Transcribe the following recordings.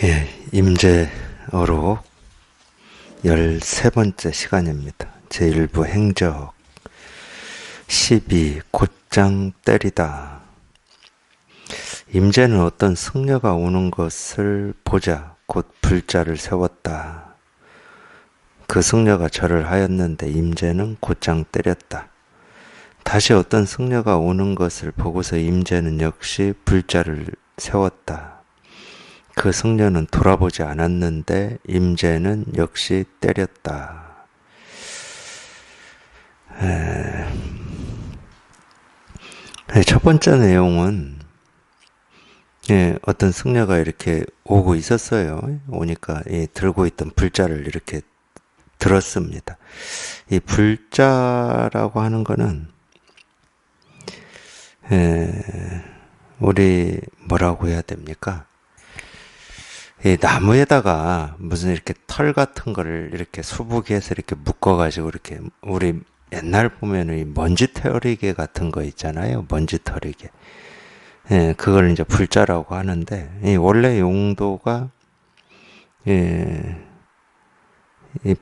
예, 임재어록 13번째 시간입니다. 제1부 행적 12. 곧장 때리다. 임재는 어떤 승려가 오는 것을 보자 곧 불자를 세웠다. 그 승려가 절을 하였는데 임재는 곧장 때렸다. 다시 어떤 승려가 오는 것을 보고서 임재는 역시 불자를 세웠다. 그 승려는 돌아보지 않았는데 임재는 역시 때렸다. 첫 번째 내용은 어떤 승려가 이렇게 오고 있었어요. 오니까 들고 있던 불자를 이렇게 들었습니다. 이 불자라고 하는 거는 우리 뭐라고 해야 됩니까? 이 나무에다가 무슨 이렇게 털 같은 거를 이렇게 수북해서 이렇게 묶어가지고 이렇게 우리 옛날 보면은 이 먼지 털이개 같은 거 있잖아요. 먼지 털이개. 그걸 이제 불자라고 하는데 이 원래 용도가 이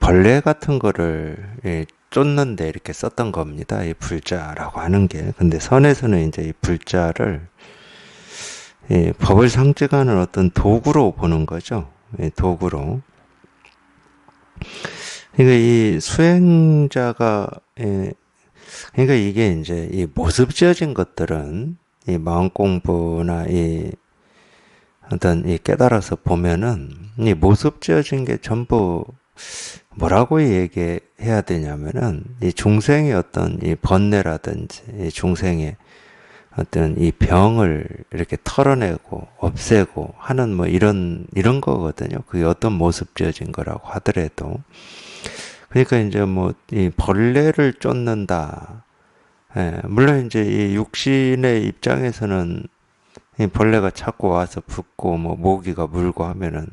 벌레 같은 거를 쫓는데 이렇게 썼던 겁니다. 이 불자라고 하는 게. 근데 선에서는 이제 이 불자를 법을 상징하는 어떤 도구로 보는 거죠. 도구로. 그러니까 이 수행자가, 그러니까 이게 이제 이 모습 지어진 것들은 이 마음 공부나 이 어떤 이 깨달아서 보면은 이 모습 지어진 게 전부 뭐라고 얘기해야 되냐면은 이 중생의 어떤 이 번뇌라든지 이 중생의 어떤 이 병을 이렇게 털어내고 없애고 하는 뭐 이런 거거든요. 그게 어떤 모습 지어진 거라고 하더라도. 그러니까 이제 뭐 이 벌레를 쫓는다. 물론 이제 이 육신의 입장에서는 이 벌레가 자꾸 와서 붙고 뭐 모기가 물고 하면은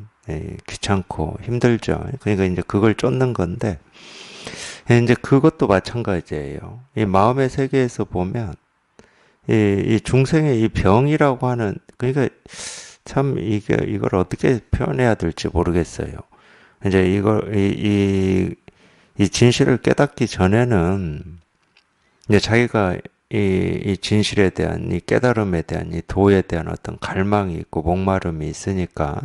귀찮고 힘들죠. 그러니까 이제 그걸 쫓는 건데 이제 그것도 마찬가지예요. 이 마음의 세계에서 보면 이 중생의 이 병이라고 하는, 그러니까 참 이걸 어떻게 표현해야 될지 모르겠어요. 이제 이 진실을 깨닫기 전에는 이제 자기가 이 진실에 대한 이 깨달음에 대한 이 도에 대한 어떤 갈망이 있고 목마름이 있으니까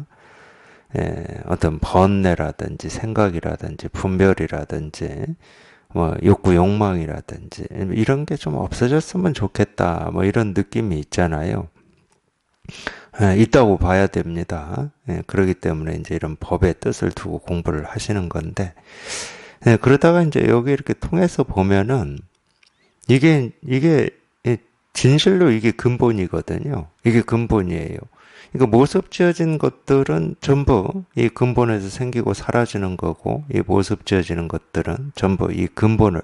어떤 번뇌라든지 생각이라든지 분별이라든지 뭐 욕구 욕망이라든지 이런 게 좀 없어졌으면 좋겠다 뭐 이런 느낌이 있잖아요. 있다고 봐야 됩니다. 그렇기 때문에 이제 이런 법의 뜻을 두고 공부를 하시는 건데 그러다가 이제 여기 이렇게 통해서 보면은 이게 진실로 이게 근본이거든요. 이게 근본이에요. 이거 모습 지어진 것들은 전부 이 근본에서 생기고 사라지는 거고, 이 모습 지어지는 것들은 전부 이 근본을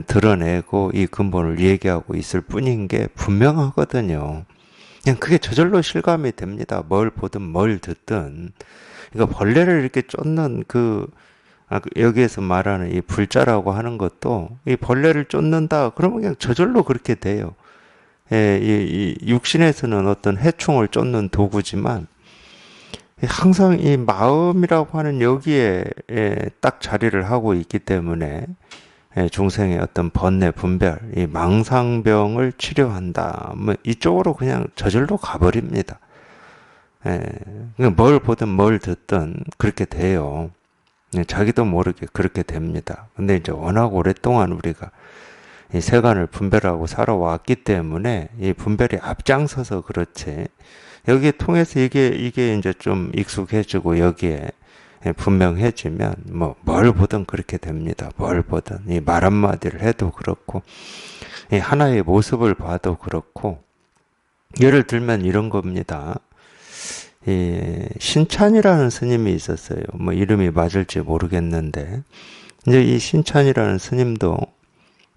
드러내고 이 근본을 얘기하고 있을 뿐인 게 분명하거든요. 그냥 그게 저절로 실감이 됩니다. 뭘 보든 뭘 듣든. 그러니까 벌레를 이렇게 쫓는 여기에서 말하는 이 불자라고 하는 것도 이 벌레를 쫓는다. 그러면 그냥 저절로 그렇게 돼요. 이 육신에서는 어떤 해충을 쫓는 도구지만 항상 이 마음이라고 하는 여기에 딱 자리를 하고 있기 때문에 중생의 어떤 번뇌 분별, 이 망상병을 치료한다. 뭐 이쪽으로 그냥 저절로 가버립니다. 뭘 보든 뭘 듣든 그렇게 돼요. 자기도 모르게 그렇게 됩니다. 근데 이제 워낙 오랫동안 우리가 이 세간을 분별하고 살아왔기 때문에 이 분별이 앞장서서 그렇지. 여기에 통해서 이게 이제 좀 익숙해지고 여기에 분명해지면 뭐 뭘 보든 그렇게 됩니다. 뭘 보든 이 말 한마디를 해도 그렇고 이 하나의 모습을 봐도 그렇고 예를 들면 이런 겁니다. 이 신찬이라는 스님이 있었어요. 뭐 이름이 맞을지 모르겠는데 이제 이 신찬이라는 스님도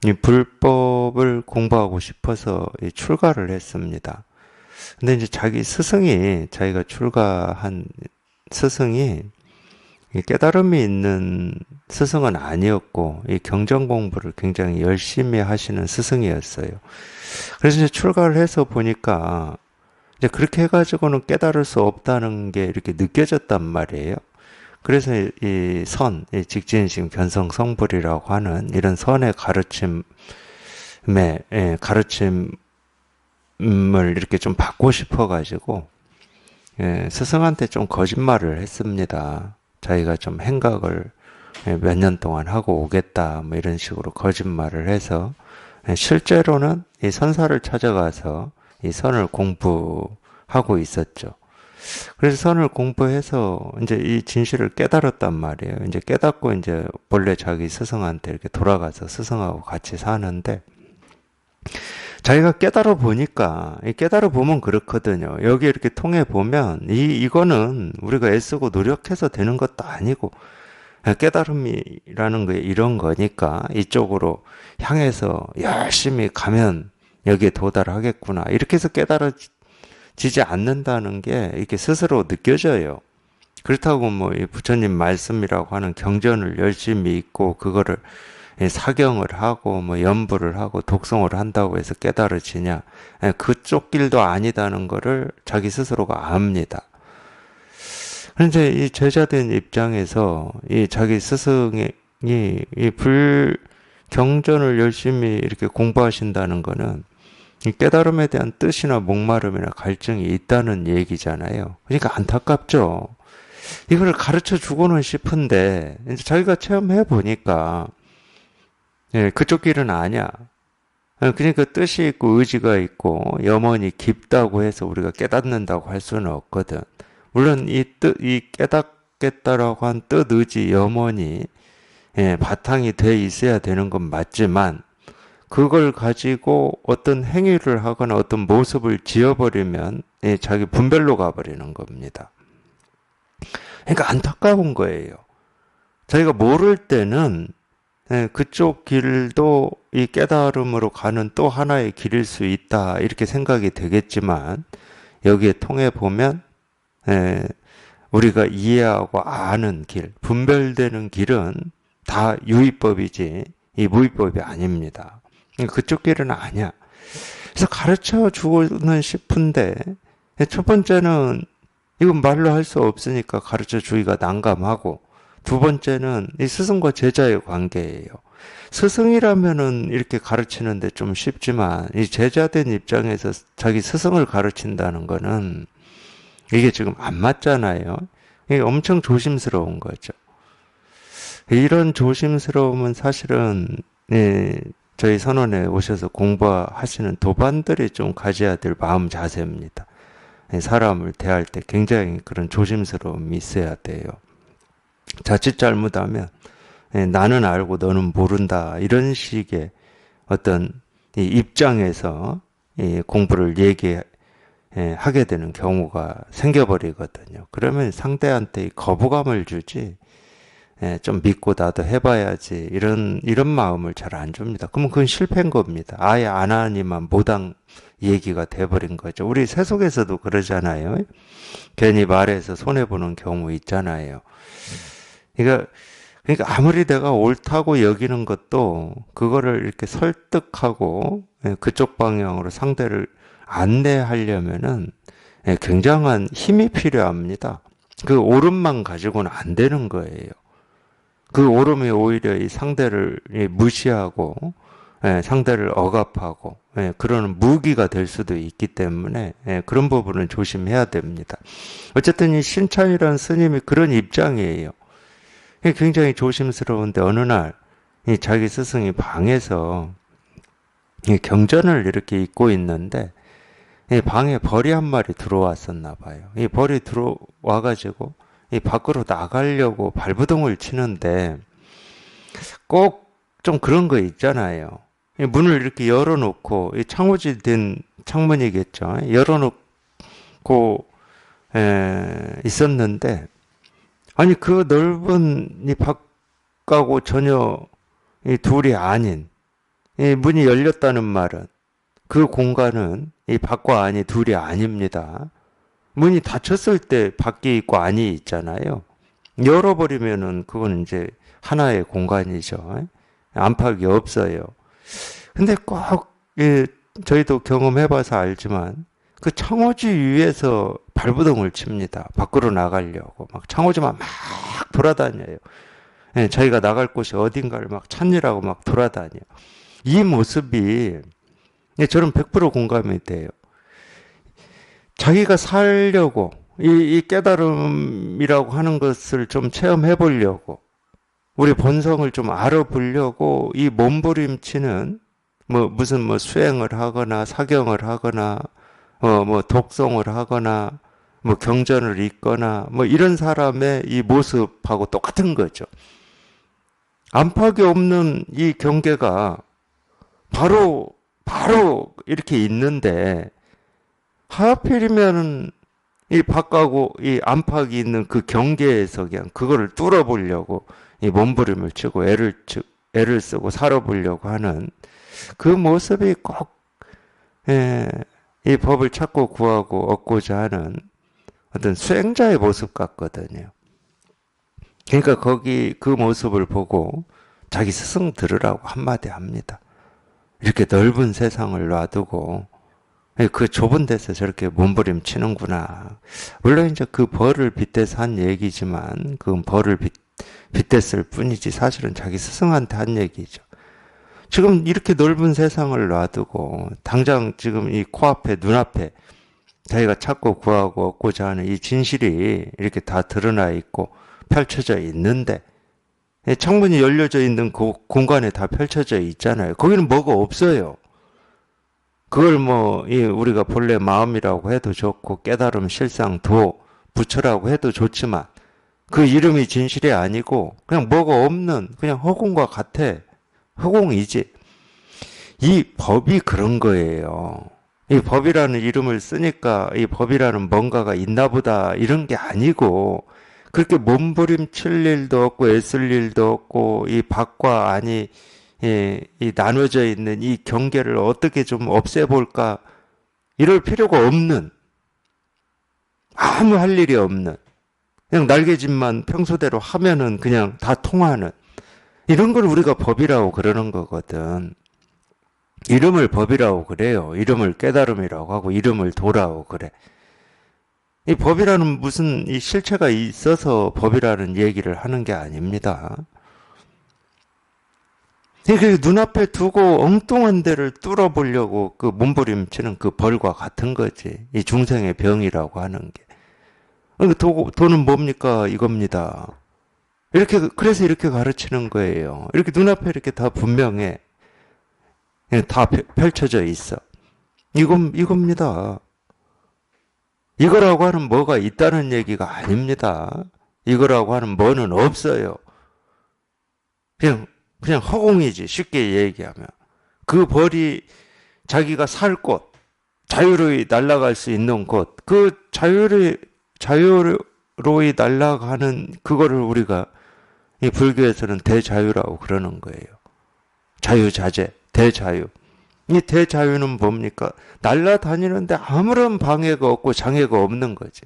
이 불법을 공부하고 싶어서 출가를 했습니다. 근데 이제 자기가 출가한 스승이 깨달음이 있는 스승은 아니었고, 이 경전 공부를 굉장히 열심히 하시는 스승이었어요. 그래서 이제 출가를 해서 보니까 이제 그렇게 해가지고는 깨달을 수 없다는 게 이렇게 느껴졌단 말이에요. 그래서 이 선, 이 직진심 견성성불이라고 하는 이런 선의 가르침에, 가르침을 이렇게 좀 받고 싶어가지고, 스승한테 좀 거짓말을 했습니다. 자기가 좀 행각을 몇 년 동안 하고 오겠다, 뭐 이런 식으로 거짓말을 해서, 실제로는 이 선사를 찾아가서 이 선을 공부하고 있었죠. 그래서 선을 공부해서 이제 이 진실을 깨달았단 말이에요. 이제 깨닫고 이제 본래 자기 스승한테 이렇게 돌아가서 스승하고 같이 사는데 자기가 깨달아 보니까 이 깨달아 보면 그렇거든요. 여기 이렇게 통해 보면 이거는 우리가 애쓰고 노력해서 되는 것도 아니고 깨달음이라는 게 이런 거니까 이쪽으로 향해서 열심히 가면 여기에 도달하겠구나. 이렇게 해서 깨달아지지 않는다는 게 이렇게 스스로 느껴져요. 그렇다고 뭐 이 부처님 말씀이라고 하는 경전을 열심히 읽고 그거를 사경을 하고 뭐 연부를 하고 독송을 한다고 해서 깨달아지냐? 그쪽 길도 아니다는 거를 자기 스스로가 압니다. 그런데 이 제자된 입장에서 이 자기 스승이 이 불경전을 열심히 이렇게 공부하신다는 거는 이 깨달음에 대한 뜻이나 목마름이나 갈증이 있다는 얘기잖아요. 그러니까 안타깝죠. 이걸 가르쳐 주고는 싶은데 이제 자기가 체험해 보니까 그쪽 길은 아니야. 그러니까 뜻이 있고 의지가 있고 염원이 깊다고 해서 우리가 깨닫는다고 할 수는 없거든. 물론 이 깨닫겠다라고 한 뜻, 의지, 염원이 바탕이 돼 있어야 되는 건 맞지만 그걸 가지고 어떤 행위를 하거나 어떤 모습을 지어버리면 자기 분별로 가버리는 겁니다. 그러니까 안타까운 거예요. 자기가 모를 때는 그쪽 길도 이 깨달음으로 가는 또 하나의 길일 수 있다 이렇게 생각이 되겠지만 여기에 통해 보면 우리가 이해하고 아는 길, 분별되는 길은 다 유의법이지 이 무의법이 아닙니다. 그쪽 길은 아니야. 그래서 가르쳐 주고는 싶은데 첫 번째는 이건 말로 할 수 없으니까 가르쳐 주기가 난감하고 두 번째는 이 스승과 제자의 관계예요. 스승이라면은 이렇게 가르치는데 좀 쉽지만 이 제자된 입장에서 자기 스승을 가르친다는 거는 이게 지금 안 맞잖아요. 이게 엄청 조심스러운 거죠. 이런 조심스러움은 사실은 저희 선원에 오셔서 공부하시는 도반들이 좀 가져야 될 마음 자세입니다. 사람을 대할 때 굉장히 그런 조심스러움이 있어야 돼요. 자칫 잘못하면 나는 알고 너는 모른다 이런 식의 어떤 이 입장에서 이 공부를 하게 되는 경우가 생겨버리거든요. 그러면 상대한테 거부감을 주지 좀 믿고 나도 해봐야지 이런 마음을 잘 안 줍니다. 그러면 그건 실패인 겁니다. 아예 안 하니만 못한 얘기가 돼버린 거죠. 우리 세속에서도 그러잖아요. 괜히 말해서 손해보는 경우 있잖아요. 그러니까 아무리 내가 옳다고 여기는 것도 그거를 이렇게 설득하고 그쪽 방향으로 상대를 안내하려면은 굉장한 힘이 필요합니다. 그 옳음만 가지고는 안 되는 거예요. 그 옳음이 오히려 이 상대를 무시하고 상대를 억압하고 그런 무기가 될 수도 있기 때문에 그런 부분은 조심해야 됩니다. 어쨌든 이 신찬이라는 스님이 그런 입장이에요. 굉장히 조심스러운데 어느 날 이 자기 스승이 방에서 이 경전을 이렇게 읽고 있는데 이 방에 벌이 한 마리 들어왔었나 봐요. 이 벌이 들어와가지고 이 밖으로 나가려고 발부동을 치는데 꼭 좀 그런 거 있잖아요. 이 문을 이렇게 열어놓고 이 창호지 된 창문이겠죠. 열어놓고 있었는데 아니 그 넓은 이 밖하고 전혀 이 둘이 아닌 이 문이 열렸다는 말은 그 공간은 이 밖과 안이 둘이 아닙니다. 문이 닫혔을 때 밖이 있고 안이 있잖아요. 열어버리면은 그건 이제 하나의 공간이죠. 안팎이 없어요. 근데 꼭 저희도 경험해봐서 알지만 그 창호지 위에서 발버둥을 칩니다. 밖으로 나가려고. 막 창호지만 막 돌아다녀요. 예, 자기가 나갈 곳이 어딘가를 막 찾느라고 막 돌아다녀. 이 모습이, 예, 저는 100% 공감이 돼요. 자기가 살려고, 이 깨달음이라고 하는 것을 좀 체험해 보려고, 우리 본성을 좀 알아보려고 이 몸부림치는 무슨 수행을 하거나 사경을 하거나 독송을 하거나 경전을 읽거나 이런 사람의 이 모습하고 똑같은 거죠. 안팎이 없는 이 경계가 바로 이렇게 있는데 하필이면 이 밖하고 이 안팎이 있는 그 경계에서 그냥 그거를 뚫어보려고 이 몸부림을 치고 애를 쓰고 살아보려고 하는 그 모습이 꼭, 예, 이 법을 찾고 구하고 얻고자 하는 어떤 수행자의 모습 같거든요. 그러니까 거기 그 모습을 보고 자기 스승 들으라고 한마디 합니다. 이렇게 넓은 세상을 놔두고 그 좁은 데서 저렇게 몸부림 치는구나. 물론 이제 그 벌을 빗대서 한 얘기지만 그건 벌을 빗댔을 뿐이지 사실은 자기 스승한테 한 얘기죠. 지금 이렇게 넓은 세상을 놔두고 당장 지금 이 코앞에 눈앞에 자기가 찾고 구하고 얻고자 하는 이 진실이 이렇게 다 드러나 있고 펼쳐져 있는데 창문이 열려져 있는 그 공간에 다 펼쳐져 있잖아요. 거기는 뭐가 없어요. 그걸 우리가 본래 마음이라고 해도 좋고 깨달음, 실상, 도, 부처라고 해도 좋지만 그 이름이 진실이 아니고 그냥 뭐가 없는 그냥 허공과 같아. 허공이지. 이 법이 그런 거예요. 이 법이라는 이름을 쓰니까 이 법이라는 뭔가가 있나 보다 이런 게 아니고 그렇게 몸부림칠 일도 없고 애쓸 일도 없고 이 밖과 안이 이 나눠져 있는 이 경계를 어떻게 좀 없애볼까 이럴 필요가 없는 아무 할 일이 없는 그냥 날개짓만 평소대로 하면은 그냥 다 통하는 이런 걸 우리가 법이라고 그러는 거거든. 이름을 법이라고 그래요. 이름을 깨달음이라고 하고 이름을 도라고 그래. 이 법이라는 무슨 이 실체가 있어서 법이라는 얘기를 하는 게 아닙니다. 그 눈앞에 두고 엉뚱한 데를 뚫어보려고 그 몸부림치는 그 벌과 같은 거지. 이 중생의 병이라고 하는 게. 도는 뭡니까? 이겁니다. 그래서 이렇게 가르치는 거예요. 이렇게 눈앞에 이렇게 다 분명해. 다 펼쳐져 있어. 이겁니다. 이거라고 하는 뭐가 있다는 얘기가 아닙니다. 이거라고 하는 뭐는 없어요. 그냥 허공이지, 쉽게 얘기하면. 그 벌이 자기가 살 곳, 자유로이 날아갈 수 있는 곳, 그 자유로이 날아가는 그거를 우리가 이 불교에서는 대자유라고 그러는 거예요. 자유자재, 대자유. 이 대자유는 뭡니까? 날아다니는데 아무런 방해가 없고 장애가 없는 거지.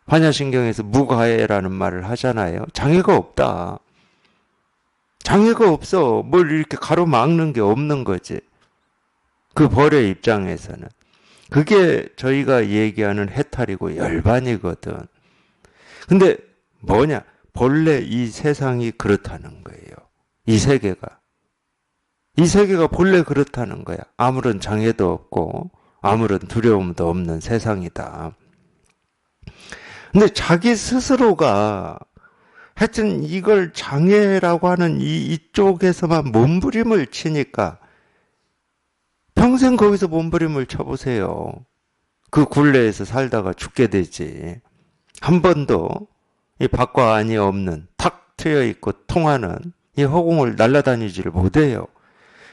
반야신경에서 무가해라는 말을 하잖아요. 장애가 없다. 장애가 없어. 뭘 이렇게 가로막는 게 없는 거지. 그 벌의 입장에서는. 그게 저희가 얘기하는 해탈이고 열반이거든. 근데 뭐냐? 본래 이 세상이 그렇다는 거예요. 이 세계가. 이 세계가 본래 그렇다는 거야. 아무런 장애도 없고 아무런 두려움도 없는 세상이다. 근데 자기 스스로가 하여튼 이걸 장애라고 하는 이쪽에서만 몸부림을 치니까 평생 거기서 몸부림을 쳐보세요. 그 굴레에서 살다가 죽게 되지. 한 번도 이 밖과 안이 없는 탁 트여 있고 통하는 이 허공을 날아다니지를 못해요.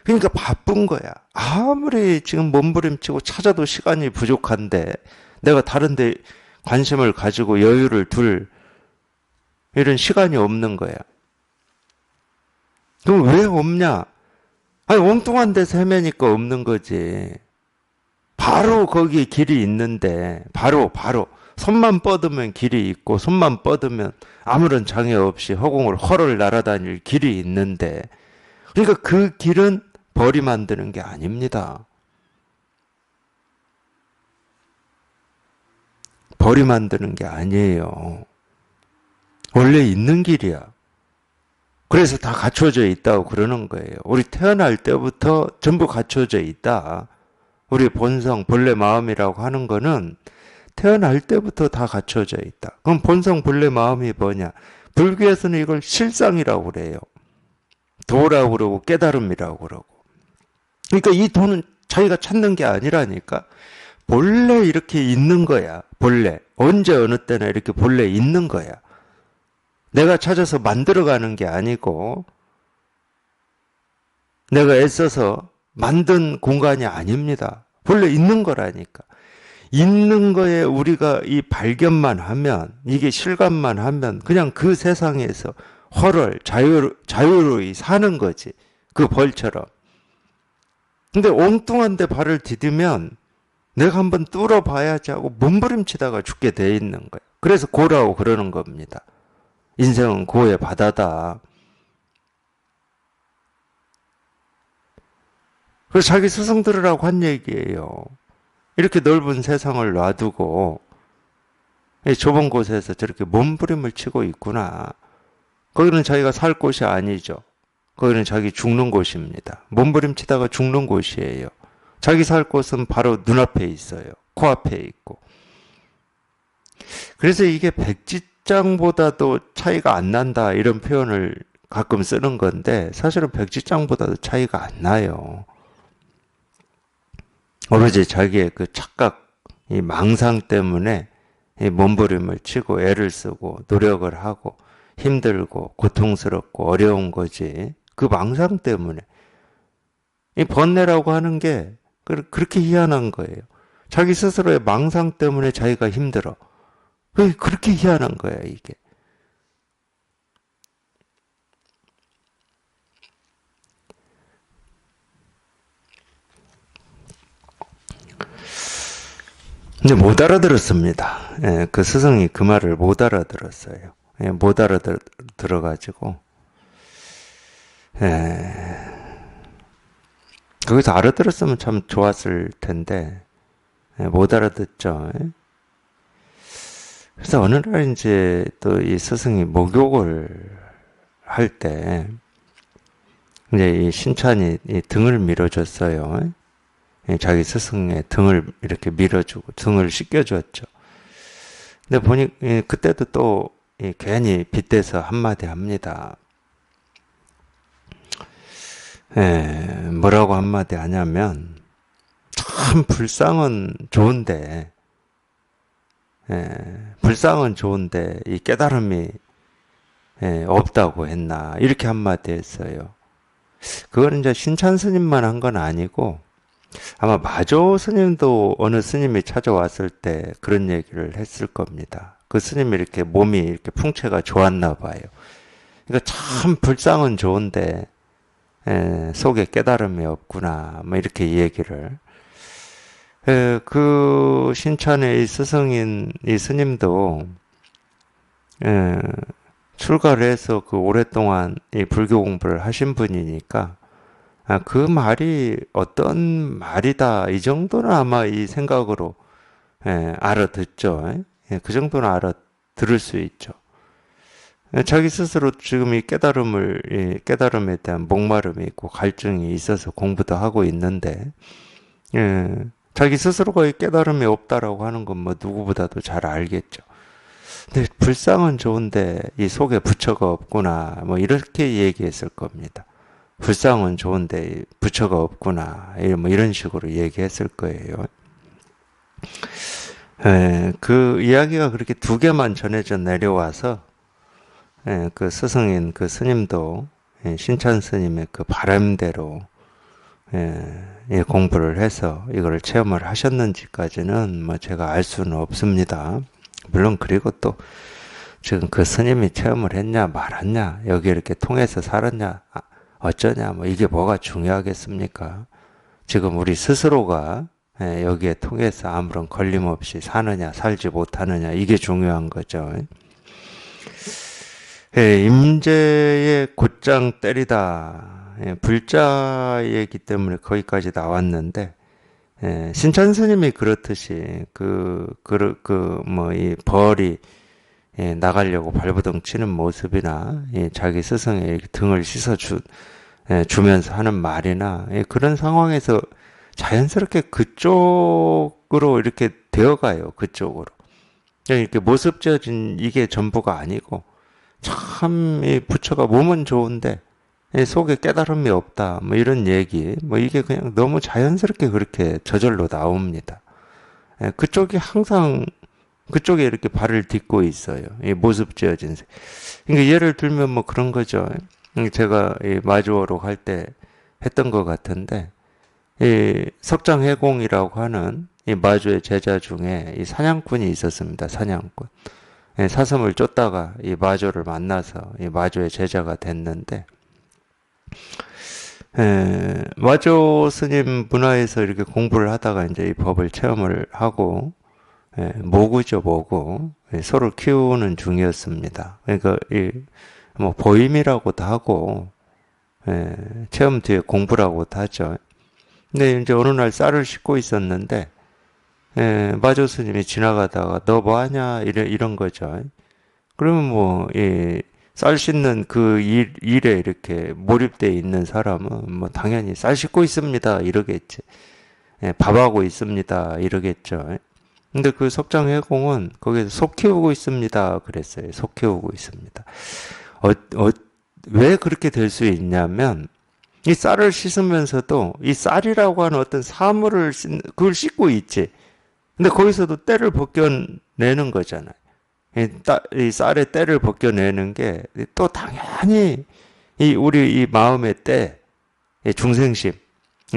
그러니까 바쁜 거야. 아무리 지금 몸부림치고 찾아도 시간이 부족한데 내가 다른 데 관심을 가지고 여유를 둘 이런 시간이 없는 거야. 그럼 왜 없냐? 아니 엉뚱한 데서 헤매니까 없는 거지. 바로 거기에 길이 있는데 바로 손만 뻗으면 길이 있고 손만 뻗으면 아무런 장애 없이 허공을 헐을 날아다닐 길이 있는데 그러니까 그 길은 벌이 만드는 게 아닙니다. 벌이 만드는 게 아니에요. 원래 있는 길이야. 그래서 다 갖춰져 있다고 그러는 거예요. 우리 태어날 때부터 전부 갖춰져 있다. 우리 본성, 본래 마음이라고 하는 거는 태어날 때부터 다 갖춰져 있다. 그럼 본성, 본래 마음이 뭐냐? 불교에서는 이걸 실상이라고 그래요. 도라고 그러고 깨달음이라고 그러고. 그러니까 이 도는 자기가 찾는 게 아니라니까. 본래 이렇게 있는 거야. 본래. 언제 어느 때나 이렇게 본래 있는 거야. 내가 찾아서 만들어가는 게 아니고 내가 애써서 만든 공간이 아닙니다. 본래 있는 거라니까. 있는 거에 우리가 이 발견만 하면, 이게 실감만 하면 그냥 그 세상에서 헐헐 자유로이 사는 거지. 그 벌처럼. 근데 엉뚱한 데 발을 디디면 내가 한번 뚫어봐야지 하고 몸부림치다가 죽게 돼 있는 거예요. 그래서 고라고 그러는 겁니다. 인생은 고의 바다다. 그래서 자기 스승 들으라고 한 얘기예요. 이렇게 넓은 세상을 놔두고 좁은 곳에서 저렇게 몸부림을 치고 있구나. 거기는 자기가 살 곳이 아니죠. 거기는 자기 죽는 곳입니다. 몸부림치다가 죽는 곳이에요. 자기 살 곳은 바로 눈앞에 있어요. 코앞에 있고. 그래서 이게 백지장보다도 차이가 안 난다 이런 표현을 가끔 쓰는 건데 사실은 백지장보다도 차이가 안 나요. 오로지 자기의 그 착각, 이 망상 때문에 이 몸부림을 치고 애를 쓰고 노력을 하고 힘들고 고통스럽고 어려운 거지. 그 망상 때문에. 이 번뇌라고 하는 게 그렇게 희한한 거예요. 자기 스스로의 망상 때문에 자기가 힘들어. 그렇게 희한한 거야, 이게. 근데 못 알아들었습니다. 예, 그 스승이 그 말을 못 알아들었어요. 예, 못 알아들어가지고, 거기서 알아들었으면 참 좋았을 텐데, 예, 못 알아듣죠. 예? 그래서 어느 날 이제 또 이 스승이 목욕을 할 때, 이제 이 신찬이 이 등을 밀어줬어요. 예, 자기 스승의 등을 이렇게 밀어주고 등을 씻겨줬죠. 근데 보니 그때도 또 괜히 빗대서 한마디 합니다. 뭐라고 한마디 하냐면 참 불상은 좋은데 불상은 좋은데 이 깨달음이 없다고 했나 이렇게 한마디 했어요. 그건 이제 신찬 스님만 한 건 아니고 아마 마조 스님도 어느 스님이 찾아왔을 때 그런 얘기를 했을 겁니다. 그 스님이 이렇게 몸이 이렇게 풍채가 좋았나 봐요. 그러니까 참 불상은 좋은데 속에 깨달음이 없구나. 뭐 이렇게 얘기를. 그 신천의 이 스승인 이 스님도 출가를 해서 그 오랫동안 이 불교 공부를 하신 분이니까 그 말이 어떤 말이다 이 정도는 아마 이 생각으로 알아듣죠. 그 정도는 알아들을 수 있죠. 자기 스스로 지금 이 깨달음에 대한 목마름이 있고 갈증이 있어서 공부도 하고 있는데 자기 스스로가 이 깨달음이 없다라고 하는 건 뭐 누구보다도 잘 알겠죠. 근데 불상은 좋은데 이 속에 부처가 없구나 뭐 이렇게 얘기했을 겁니다. 불상은 좋은데 부처가 없구나 뭐 이런 식으로 얘기했을 거예요. 그 이야기가 그렇게 두 개만 전해져 내려와서 그 스승인 그 스님도 신찬 스님의 그 바람대로 공부를 해서 이걸 체험을 하셨는지까지는 뭐 제가 알 수는 없습니다. 물론 그리고 또 지금 그 스님이 체험을 했냐 말았냐 여기 이렇게 통해서 살았냐 어쩌냐 뭐 이게 뭐가 중요하겠습니까? 지금 우리 스스로가 여기에 통해서 아무런 걸림 없이 사느냐 살지 못하느냐 이게 중요한 거죠. 임재의 곧장 때리다 불자이기 때문에 거기까지 나왔는데 신천 스님이 그렇듯이 뭐 이 벌이 나가려고 발버둥 치는 모습이나 자기 스승의 이렇게 등을 주면서 하는 말이나 그런 상황에서 자연스럽게 그쪽으로 이렇게 되어가요. 그쪽으로. 이렇게 모습 지어진 이게 전부가 아니고 참 이 부처가 몸은 좋은데 속에 깨달음이 없다. 뭐 이런 얘기. 뭐 이게 그냥 너무 자연스럽게 그렇게 저절로 나옵니다. 그쪽이 항상 그쪽에 이렇게 발을 딛고 있어요. 이 모습 지어진 새. 그러니까 예를 들면 뭐 그런 거죠. 제가 이 마주오로 갈 때 했던 것 같은데 이 석장해공이라고 하는 이 마주의 제자 중에 이 사냥꾼이 있었습니다. 사냥꾼. 사슴을 쫓다가 이 마주를 만나서 이 마주의 제자가 됐는데 마조 스님 문화에서 이렇게 공부를 하다가 이제 이 법을 체험을 하고 모구죠, 모구. 서로 키우는 중이었습니다. 그러니까 뭐 보임이라고도 하고 체험 뒤에 공부라고도 하죠. 근데 이제 어느 날 쌀을 씻고 있었는데 마조 스님이 지나가다가 너 뭐 하냐 이런 거죠. 그러면 뭐 쌀 씻는 그 일에 이렇게 몰입돼 있는 사람은 뭐 당연히 쌀 씻고 있습니다 이러겠지. 밥하고 있습니다 이러겠죠. 근데 그 석장해공은 거기서 소 키우고 있습니다 그랬어요. 소 키우고 있습니다. 왜 그렇게 될 수 있냐면 이 쌀을 씻으면서도 이 쌀이라고 하는 어떤 사물을 그걸 씻고 있지. 근데 거기서도 때를 벗겨내는 거잖아요. 이 쌀의 때를 벗겨내는 게 또 당연히 우리 이 마음의 때, 중생심,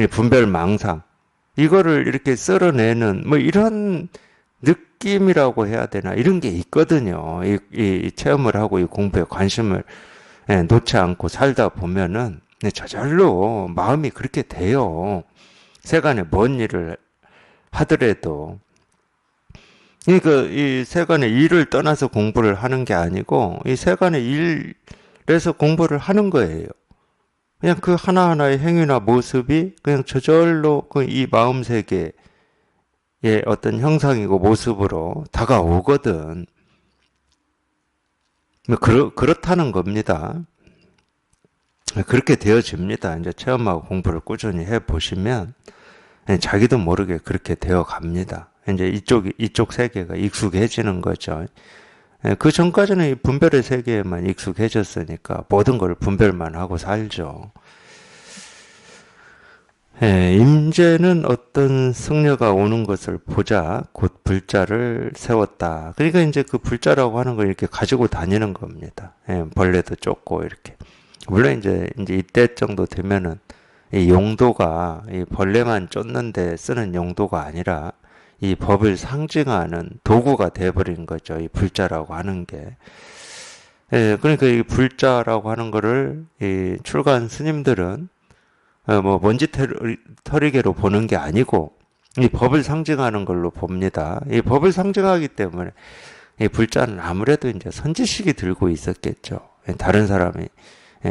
분별망상, 이거를 이렇게 쓸어내는 뭐 이런 느낌이라고 해야 되나 이런 게 있거든요. 이 체험을 하고 이 공부에 관심을 놓지 않고 살다 보면은 저절로 마음이 그렇게 돼요. 세간에 뭔 일을 하더라도. 그러니까 이 세간의 일을 떠나서 공부를 하는 게 아니고 이 세간의 일에서 공부를 하는 거예요. 그냥 그 하나하나의 행위나 모습이 그냥 저절로 그 이 마음 세계의 어떤 형상이고 모습으로 다가오거든. 뭐 그렇다는 겁니다. 그렇게 되어집니다. 이제 체험하고 공부를 꾸준히 해 보시면 자기도 모르게 그렇게 되어 갑니다. 이제 이쪽 세계가 익숙해지는 거죠. 그 전까지는 이 분별의 세계에만 익숙해졌으니까 모든 걸 분별만 하고 살죠. 임재는 어떤 승려가 오는 것을 보자 곧 불자를 세웠다. 그러니까 이제 그 불자라고 하는 걸 이렇게 가지고 다니는 겁니다. 벌레도 쫓고 이렇게. 물론 이제 이때 정도 되면은 이 용도가 이 벌레만 쫓는데 쓰는 용도가 아니라 이 법을 상징하는 도구가 돼버린 거죠. 이 불자라고 하는 게. 그러니까 이 불자라고 하는 거를 이 출가한 스님들은 뭐 먼지털이개로 보는 게 아니고 이 법을 상징하는 걸로 봅니다. 이 법을 상징하기 때문에 이 불자는 아무래도 이제 선지식이 들고 있었겠죠. 다른 사람이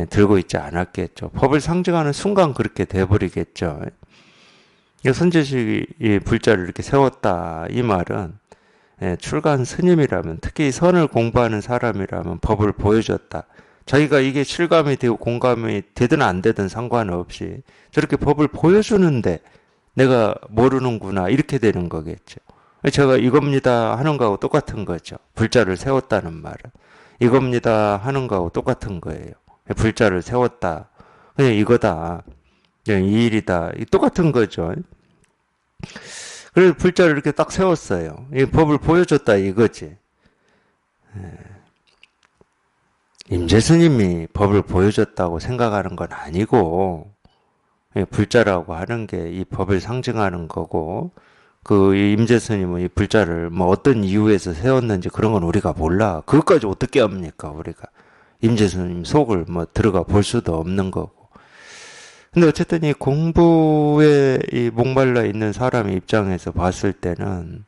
들고 있지 않았겠죠. 법을 상징하는 순간 그렇게 돼버리겠죠. 선지식이 이 불자를 이렇게 세웠다. 이 말은 출가한 스님이라면 특히 선을 공부하는 사람이라면 법을 보여줬다. 자기가 이게 실감이 되고 공감이 되든 안 되든 상관없이 저렇게 법을 보여주는데 내가 모르는구나 이렇게 되는 거겠죠. 제가 이겁니다 하는 거하고 똑같은 거죠. 불자를 세웠다는 말은. 이겁니다 하는 거하고 똑같은 거예요. 불자를 세웠다. 그냥 이거다. 그냥 이 일이다. 똑같은 거죠. 그래서 불자를 이렇게 딱 세웠어요. 이 법을 보여줬다 이거지. 임재스님이 법을 보여줬다고 생각하는 건 아니고 불자라고 하는 게 이 법을 상징하는 거고 그 임재스님은 이 불자를 뭐 어떤 이유에서 세웠는지 그런 건 우리가 몰라. 그것까지 어떻게 합니까 우리가. 임재스님 속을 뭐 들어가 볼 수도 없는 거고. 근데 어쨌든 이 공부에 이 목말라 있는 사람의 입장에서 봤을 때는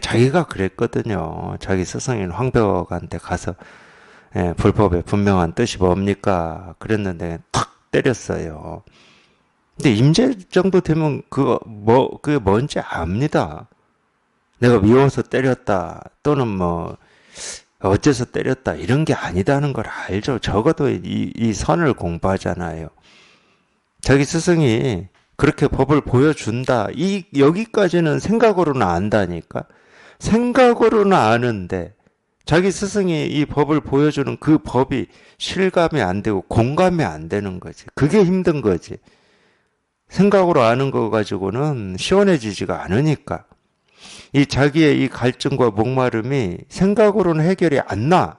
자기가 그랬거든요. 자기 스승인 황벽한테 가서 불법의 분명한 뜻이 뭡니까? 그랬는데 탁 때렸어요. 근데 임재 정도 되면 그게 뭔지 압니다. 내가 미워서 때렸다 또는 뭐 어째서 때렸다 이런 게 아니다는 걸 알죠. 적어도 이 선을 공부하잖아요. 자기 스승이 그렇게 법을 보여준다. 여기까지는 생각으로는 안다니까. 생각으로는 아는데 자기 스승이 이 법을 보여주는 그 법이 실감이 안 되고 공감이 안 되는 거지. 그게 힘든 거지. 생각으로 아는 거 가지고는 시원해지지가 않으니까. 이 자기의 이 갈증과 목마름이 생각으로는 해결이 안 나.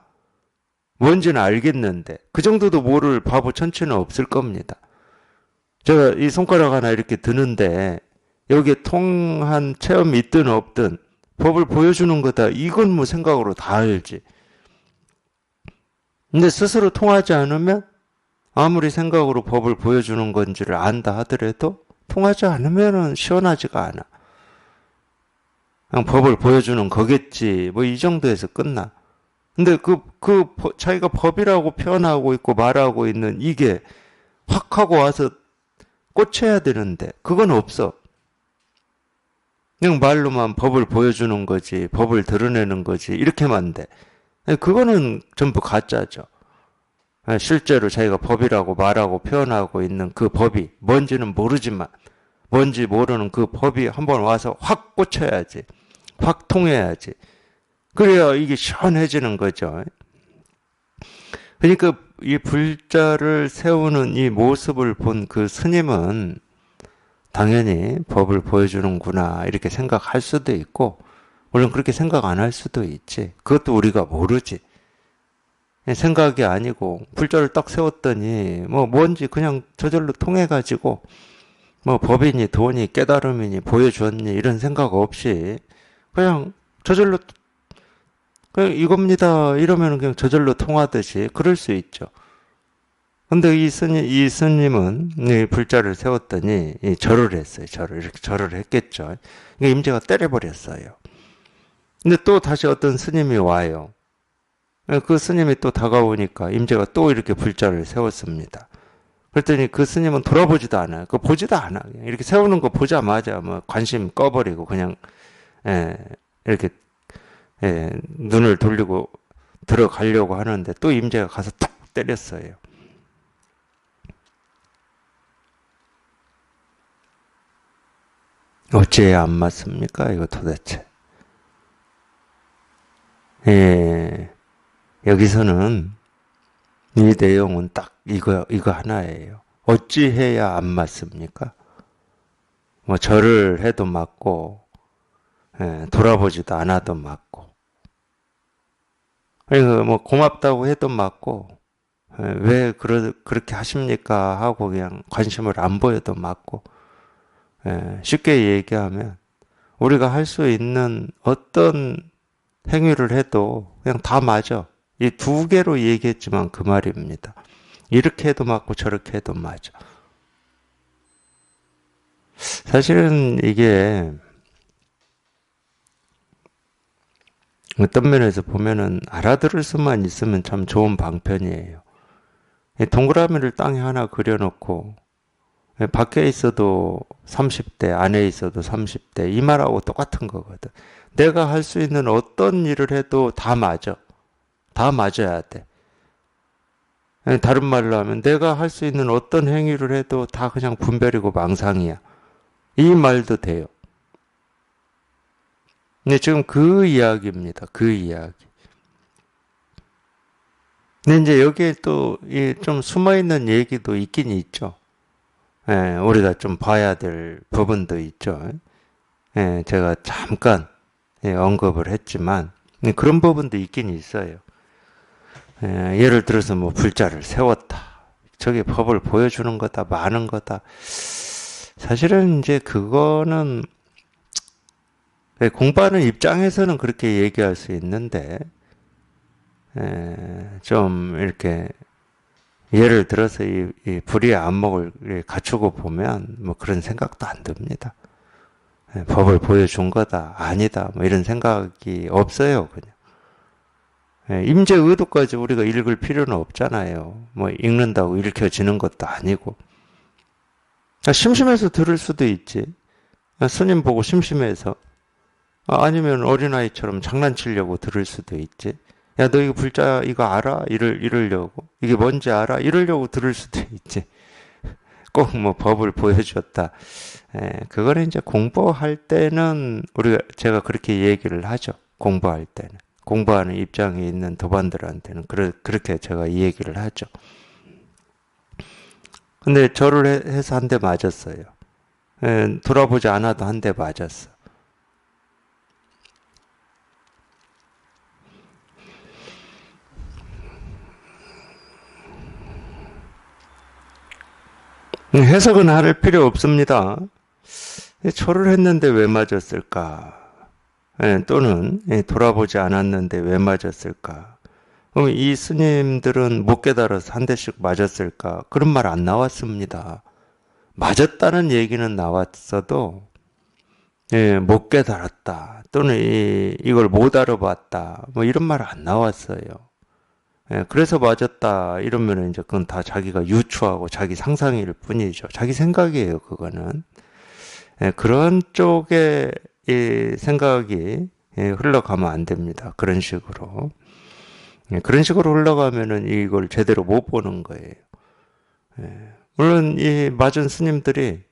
뭔지는 알겠는데 그 정도도 모를 바보 천치는 없을 겁니다. 제가 이 손가락 하나 이렇게 드는데 여기에 통한 체험이 있든 없든 법을 보여주는 거다. 이건 뭐 생각으로 다 알지. 근데 스스로 통하지 않으면 아무리 생각으로 법을 보여주는 건지를 안다 하더라도 통하지 않으면 시원하지가 않아. 그냥 법을 보여주는 거겠지. 뭐 이 정도에서 끝나. 근데 자기가 법이라고 표현하고 있고 말하고 있는 이게 확 하고 와서 꽂혀야 되는데 그건 없어. 그냥 말로만 법을 보여주는 거지, 법을 드러내는 거지 이렇게만 돼. 그거는 전부 가짜죠. 실제로 자기가 법이라고 말하고 표현하고 있는 그 법이 뭔지는 모르지만 뭔지 모르는 그 법이 한번 와서 확 꽂혀야지. 확 통해야지. 그래야 이게 시원해지는 거죠. 그러니까 이 불자를 세우는 이 모습을 본 그 스님은 당연히 법을 보여주는구나 이렇게 생각할 수도 있고 물론 그렇게 생각 안 할 수도 있지. 그것도 우리가 모르지. 생각이 아니고 불자를 딱 세웠더니 뭐 뭔지 그냥 저절로 통해가지고 뭐 법이니 돈이 깨달음이니 보여주었니 이런 생각 없이 그냥 저절로 그냥 이겁니다 이러면 그냥 저절로 통하듯이 그럴 수 있죠. 근데 이 스님은 이 불자를 세웠더니 절을 했어요. 이렇게 절을 했겠죠. 그러니까 임재가 때려버렸어요. 근데 또 다시 어떤 스님이 와요. 그 스님이 또 다가오니까 임재가 또 이렇게 불자를 세웠습니다. 그랬더니 그 스님은 돌아보지도 않아요. 그 보지도 않아. 이렇게 세우는 거 보자마자 뭐 관심 꺼버리고 그냥 예, 이렇게 눈을 돌리고 들어가려고 하는데 또 임재가 가서 툭 때렸어요. 어찌해야 안 맞습니까? 이거 도대체. 예, 여기서는 이 내용은 딱 이거 하나예요. 어찌해야 안 맞습니까? 뭐 절을 해도 맞고, 돌아보지도 않아도 맞고, 그리고 뭐 고맙다고 해도 맞고, 왜 그렇게 하십니까? 하고 그냥 관심을 안 보여도 맞고, 쉽게 얘기하면 우리가 할 수 있는 어떤 행위를 해도 그냥 다 맞아. 이 두 개로 얘기했지만 그 말입니다. 이렇게 해도 맞고 저렇게 해도 맞아. 사실은 이게 어떤 면에서 보면은 알아들을 수만 있으면 참 좋은 방편이에요. 동그라미를 땅에 하나 그려놓고 밖에 있어도 30대, 안에 있어도 30대 이 말하고 똑같은 거거든. 내가 할 수 있는 어떤 일을 해도 다 맞아. 다 맞아야 돼. 다른 말로 하면 내가 할 수 있는 어떤 행위를 해도 다 그냥 분별이고 망상이야. 이 말도 돼요. 근데 지금 그 이야기입니다. 그 이야기. 근데 이제 여기에 또 좀 숨어있는 얘기도 있긴 있죠. 우리가 좀 봐야 될 부분도 있죠. 제가 잠깐 언급을 했지만 그런 부분도 있긴 있어요. 예를 들어서 뭐 불자를 세웠다. 저게 법을 보여주는 거다, 많은 거다. 사실은 이제 그거는 공부하는 입장에서는 그렇게 얘기할 수 있는데 좀 이렇게 예를 들어서 이 불의의 안목을 갖추고 보면 뭐 그런 생각도 안 듭니다. 법을 보여준 거다, 아니다, 뭐 이런 생각이 없어요, 그냥. 임재 의도까지 우리가 읽을 필요는 없잖아요. 뭐 읽는다고 읽혀지는 것도 아니고. 심심해서 들을 수도 있지. 스님 보고 심심해서. 아니면 어린아이처럼 장난치려고 들을 수도 있지. 야, 너 이거 불자 이거 알아? 이러려고. 이게 뭔지 알아? 이러려고 들을 수도 있지. 꼭 뭐 법을 보여줬다. 그거는 이제 공부할 때는 제가 그렇게 얘기를 하죠. 공부할 때는. 공부하는 입장에 있는 도반들한테는 그렇게 제가 이 얘기를 하죠. 근데 절을 해서 한 대 맞았어요. 돌아보지 않아도 한 대 맞았어. 해석은 할 필요 없습니다. 절을 했는데 왜 맞았을까? 또는 돌아보지 않았는데 왜 맞았을까? 그럼 이 스님들은 못 깨달아서 한 대씩 맞았을까? 그런 말 안 나왔습니다. 맞았다는 얘기는 나왔어도 못 깨달았다. 또는 이걸 못 알아봤다. 뭐 이런 말 안 나왔어요. 그래서 맞았다. 이러면 이제 그건 다 자기가 유추하고 자기 상상일 뿐이죠. 자기 생각이에요, 그거는. 그런 쪽에 이 생각이 흘러가면 안 됩니다. 그런 식으로. 그런 식으로 흘러가면은 이걸 제대로 못 보는 거예요. 물론 이 맞은 스님들이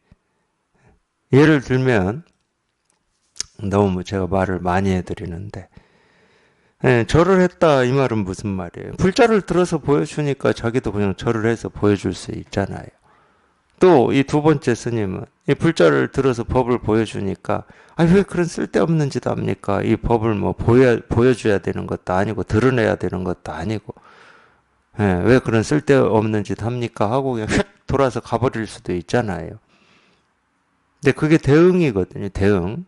예를 들면 너무 제가 말을 많이 해드리는데 절을 했다 이 말은 무슨 말이에요? 불자를 들어서 보여주니까 자기도 그냥 절을 해서 보여줄 수 있잖아요. 또 이 두 번째 스님은 이 불자를 들어서 법을 보여주니까 왜 그런 쓸데없는 짓 합니까? 이 법을 뭐 보여줘야 되는 것도 아니고 드러내야 되는 것도 아니고 왜 그런 쓸데없는 짓 합니까? 하고 그냥 휙 돌아서 가버릴 수도 있잖아요. 근데 그게 대응이거든요. 대응.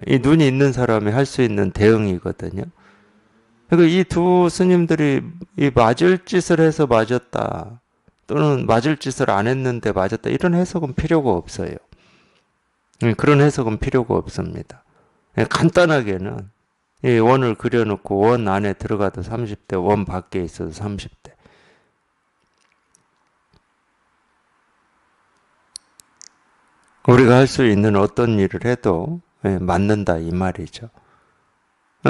이 눈이 있는 사람이 할 수 있는 대응이거든요. 그러니까 이 두 스님들이 이 맞을 짓을 해서 맞았다. 또는 맞을 짓을 안 했는데 맞았다. 이런 해석은 필요가 없어요. 그런 해석은 필요가 없습니다. 간단하게는 이 원을 그려놓고 원 안에 들어가도 30대, 원 밖에 있어도 30대. 우리가 할 수 있는 어떤 일을 해도 맞는다 이 말이죠.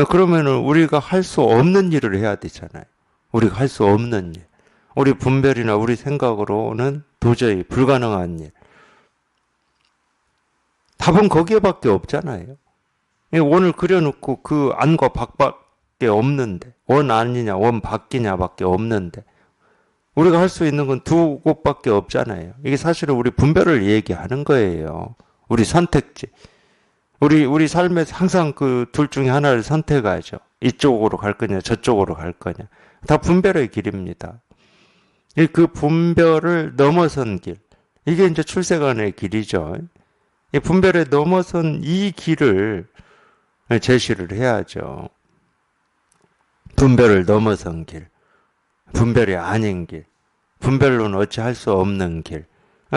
그러면은 우리가 할 수 없는 일을 해야 되잖아요. 우리가 할 수 없는 일. 우리 분별이나 우리 생각으로는 도저히 불가능한 일. 답은 거기에밖에 없잖아요. 원을 그려놓고 그 안과 밖밖에 없는데 원 아니냐 원 밖이냐밖에 없는데 우리가 할 수 있는 건 두 곳밖에 없잖아요. 이게 사실은 우리 분별을 얘기하는 거예요. 우리 선택지. 우리 삶에서 항상 그 둘 중에 하나를 선택하죠. 이쪽으로 갈 거냐 저쪽으로 갈 거냐. 다 분별의 길입니다. 그 분별을 넘어선 길. 이게 이제 출세관의 길이죠. 이 분별에 넘어선 이 길을 제시를 해야죠. 분별을 넘어선 길. 분별이 아닌 길. 분별로는 어찌할 수 없는 길.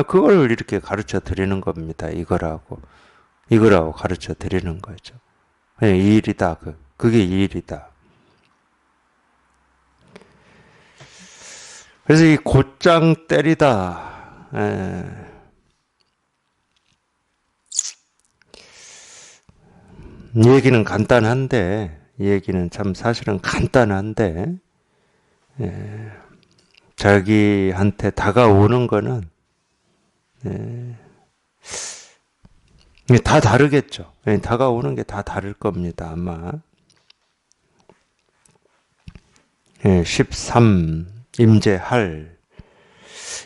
그걸 이렇게 가르쳐 드리는 겁니다. 이거라고 가르쳐 드리는 거죠. 이 일이다. 그게 이 일이다. 그래서 이 곧장 때리다. 이 얘기는 간단한데, 이 얘기는 참 사실은 간단한데, 자기한테 다가오는 거는 다 다르겠죠. 다가오는 게 다 다를 겁니다. 아마 13 임재할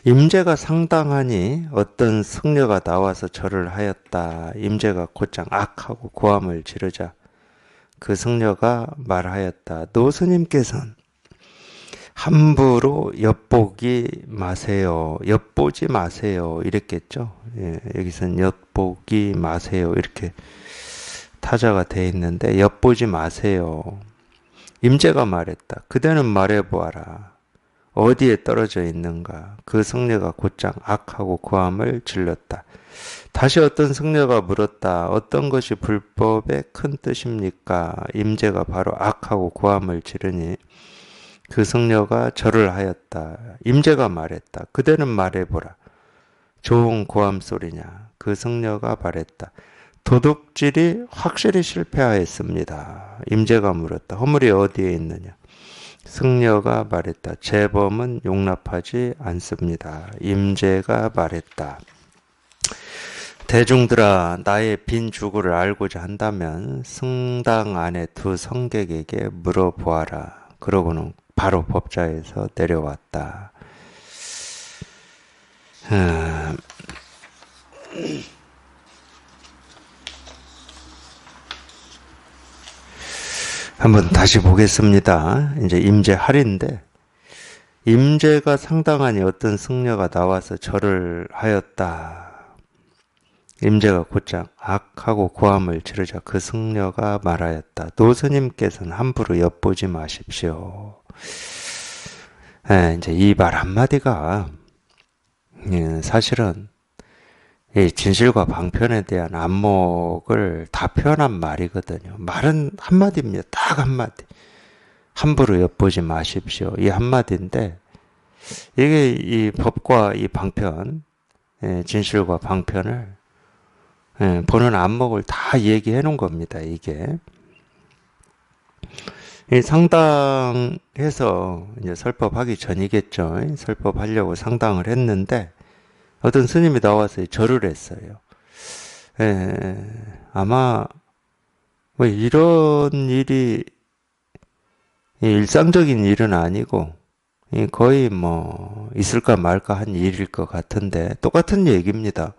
임재가 상당하니 어떤 승려가 나와서 절을 하였다. 임재가 곧장 악하고 고함을 지르자 그 승려가 말하였다. 노스님께서는 함부로 엿보지 마세요. 엿보지 마세요. 이랬겠죠. 여기서는 엿보기 마세요. 이렇게 타자가 돼 있는데 엿보지 마세요. 임재가 말했다. 그대는 말해보아라. 어디에 떨어져 있는가? 그 승려가 곧장 악하고 고함을 질렀다. 다시 어떤 승려가 물었다. 어떤 것이 불법의 큰 뜻입니까? 임재가 바로 악하고 고함을 지르니 그 승려가 절을 하였다. 임재가 말했다. 그대는 말해보라. 좋은 고함 소리냐. 그 승려가 말했다. 도둑질이 확실히 실패하였습니다. 임재가 물었다. 허물이 어디에 있느냐. 승려가 말했다. 재범은 용납하지 않습니다. 임재가 말했다. 대중들아, 나의 빈 주구를 알고자 한다면 승당 안에 두 성객에게 물어보아라. 그러고는 바로 법좌에서 내려왔다. 한번 다시 보겠습니다. 이제 임재 할인데, 임재가 상당하니 어떤 승려가 나와서 절을 하였다. 임재가 곧장 악하고 고함을 지르자 그 승려가 말하였다. 노스님께서는 함부로 엿보지 마십시오. 이제 이 말 한마디가 사실은 이 진실과 방편에 대한 안목을 다 표현한 말이거든요. 말은 한마디입니다. 딱 한마디. 함부로 엿보지 마십시오. 이 한마디인데 이게 이 법과 이 방편, 진실과 방편을 보는 안목을 다 얘기해 놓은 겁니다. 이게 이 상당해서 이제 설법하기 전이겠죠. 설법하려고 상당을 했는데 어떤 스님이 나와서 절을 했어요. 아마 뭐 이런 일이 일상적인 일은 아니고 거의 뭐 있을까 말까 한 일일 것 같은데 똑같은 얘기입니다.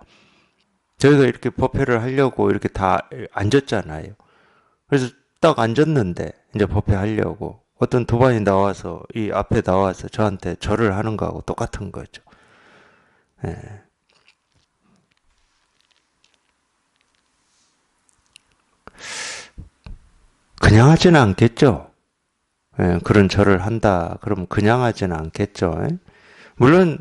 저희가 이렇게 법회를 하려고 이렇게 다 앉았잖아요. 그래서 딱 앉았는데 이제 법회 하려고 어떤 도반이 나와서 이 앞에 나와서 저한테 절을 하는 거하고 똑같은 거죠. 그냥 하지는 않겠죠. 그런 절을 한다. 그러면 그냥 하지는 않겠죠. 물론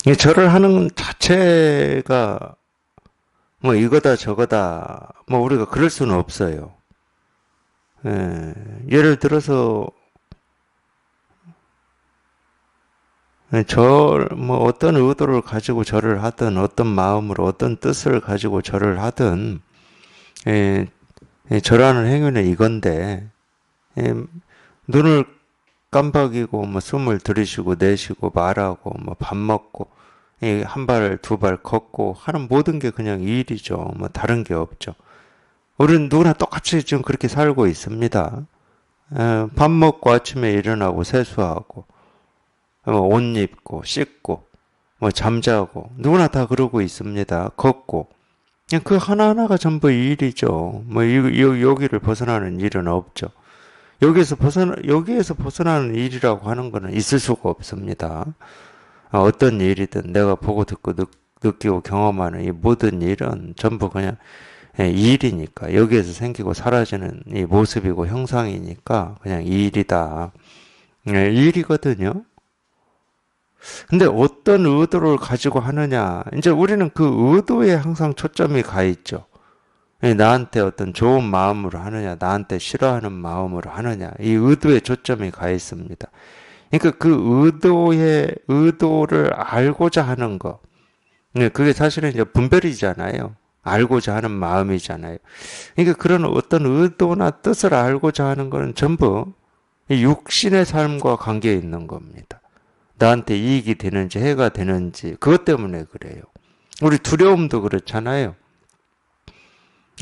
이 절을 하는 자체가 뭐 이거다 저거다 뭐 우리가 그럴 수는 없어요. 예를 들어서 뭐 어떤 의도를 가지고 절을 하든 어떤 마음으로 어떤 뜻을 가지고 절을 하든 절하는 행위는 이건데 눈을 깜박이고 뭐 숨을 들이쉬고 내쉬고 말하고 뭐 밥 먹고 한 발 두 발 걷고 하는 모든 게 그냥 일이죠. 뭐 다른 게 없죠. 우리는 누구나 똑같이 지금 그렇게 살고 있습니다. 밥 먹고 아침에 일어나고 세수하고 옷 입고 씻고 뭐 잠자고 누구나 다 그러고 있습니다. 걷고 그냥 그 하나하나가 전부 일이죠. 뭐 여기를 벗어나는 일은 없죠. 여기에서 벗어나는 일이라고 하는 것은 있을 수가 없습니다. 어떤 일이든 내가 보고 듣고 느끼고 경험하는 이 모든 일은 전부 그냥 일이니까 여기에서 생기고 사라지는 이 모습이고 형상이니까 그냥 일이다. 일이거든요. 근데 어떤 의도를 가지고 하느냐. 이제 우리는 그 의도에 항상 초점이 가 있죠. 나한테 어떤 좋은 마음으로 하느냐, 나한테 싫어하는 마음으로 하느냐, 이 의도에 초점이 가 있습니다. 그러니까 그 의도를 알고자 하는 거. 그게 사실은 이제 분별이잖아요. 알고자 하는 마음이잖아요. 그러니까 그런 어떤 의도나 뜻을 알고자 하는 것은 전부 육신의 삶과 관계에 있는 겁니다. 나한테 이익이 되는지 해가 되는지 그것 때문에 그래요. 우리 두려움도 그렇잖아요.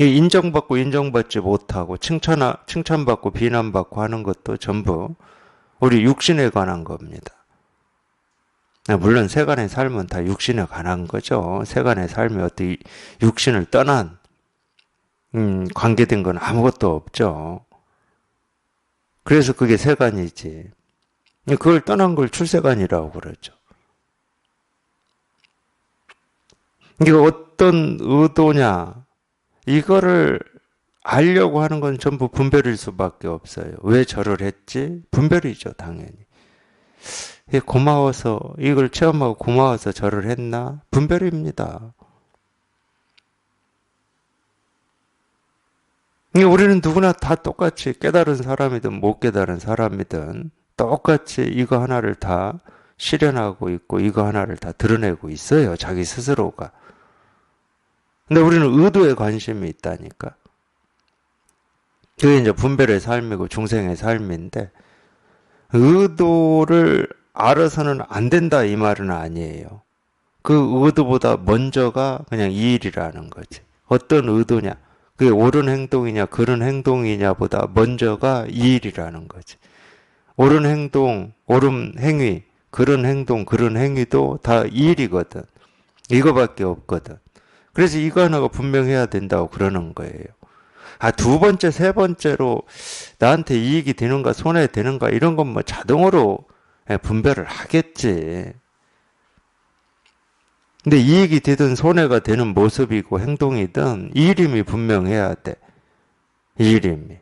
인정받고 인정받지 못하고 칭찬받고 비난받고 하는 것도 전부 우리 육신에 관한 겁니다. 물론 세간의 삶은 다 육신에 관한 거죠. 세간의 삶이 어떤 육신을 떠난 관계된 건 아무것도 없죠. 그래서 그게 세간이지. 그걸 떠난 걸 출세간이라고 그러죠. 이게 어떤 의도냐, 이거를 알려고 하는 건 전부 분별일 수밖에 없어요. 왜 절을 했지? 분별이죠, 당연히. 고마워서, 이걸 체험하고 고마워서 절을 했나? 분별입니다. 우리는 누구나 다 똑같이 깨달은 사람이든 못 깨달은 사람이든 똑같이 이거 하나를 다 실현하고 있고 이거 하나를 다 드러내고 있어요. 자기 스스로가. 근데 우리는 의도에 관심이 있다니까. 그게 이제 분별의 삶이고 중생의 삶인데 의도를 알아서는 안 된다 이 말은 아니에요. 그 의도보다 먼저가 그냥 이 일이라는 거지. 어떤 의도냐? 그게 옳은 행동이냐 그른 행동이냐보다 먼저가 이 일이라는 거지. 옳은 행동, 옳은 행위, 그런 행동, 그런 행위도 다 이 일이거든. 이거밖에 없거든. 그래서 이거 하나가 분명해야 된다고 그러는 거예요. 두 번째, 세 번째로 나한테 이익이 되는가, 손해되는가, 이런 건 뭐 자동으로 분별을 하겠지. 근데 이익이 되든 손해가 되는 모습이고 행동이든 이름이 분명해야 돼. 이름이.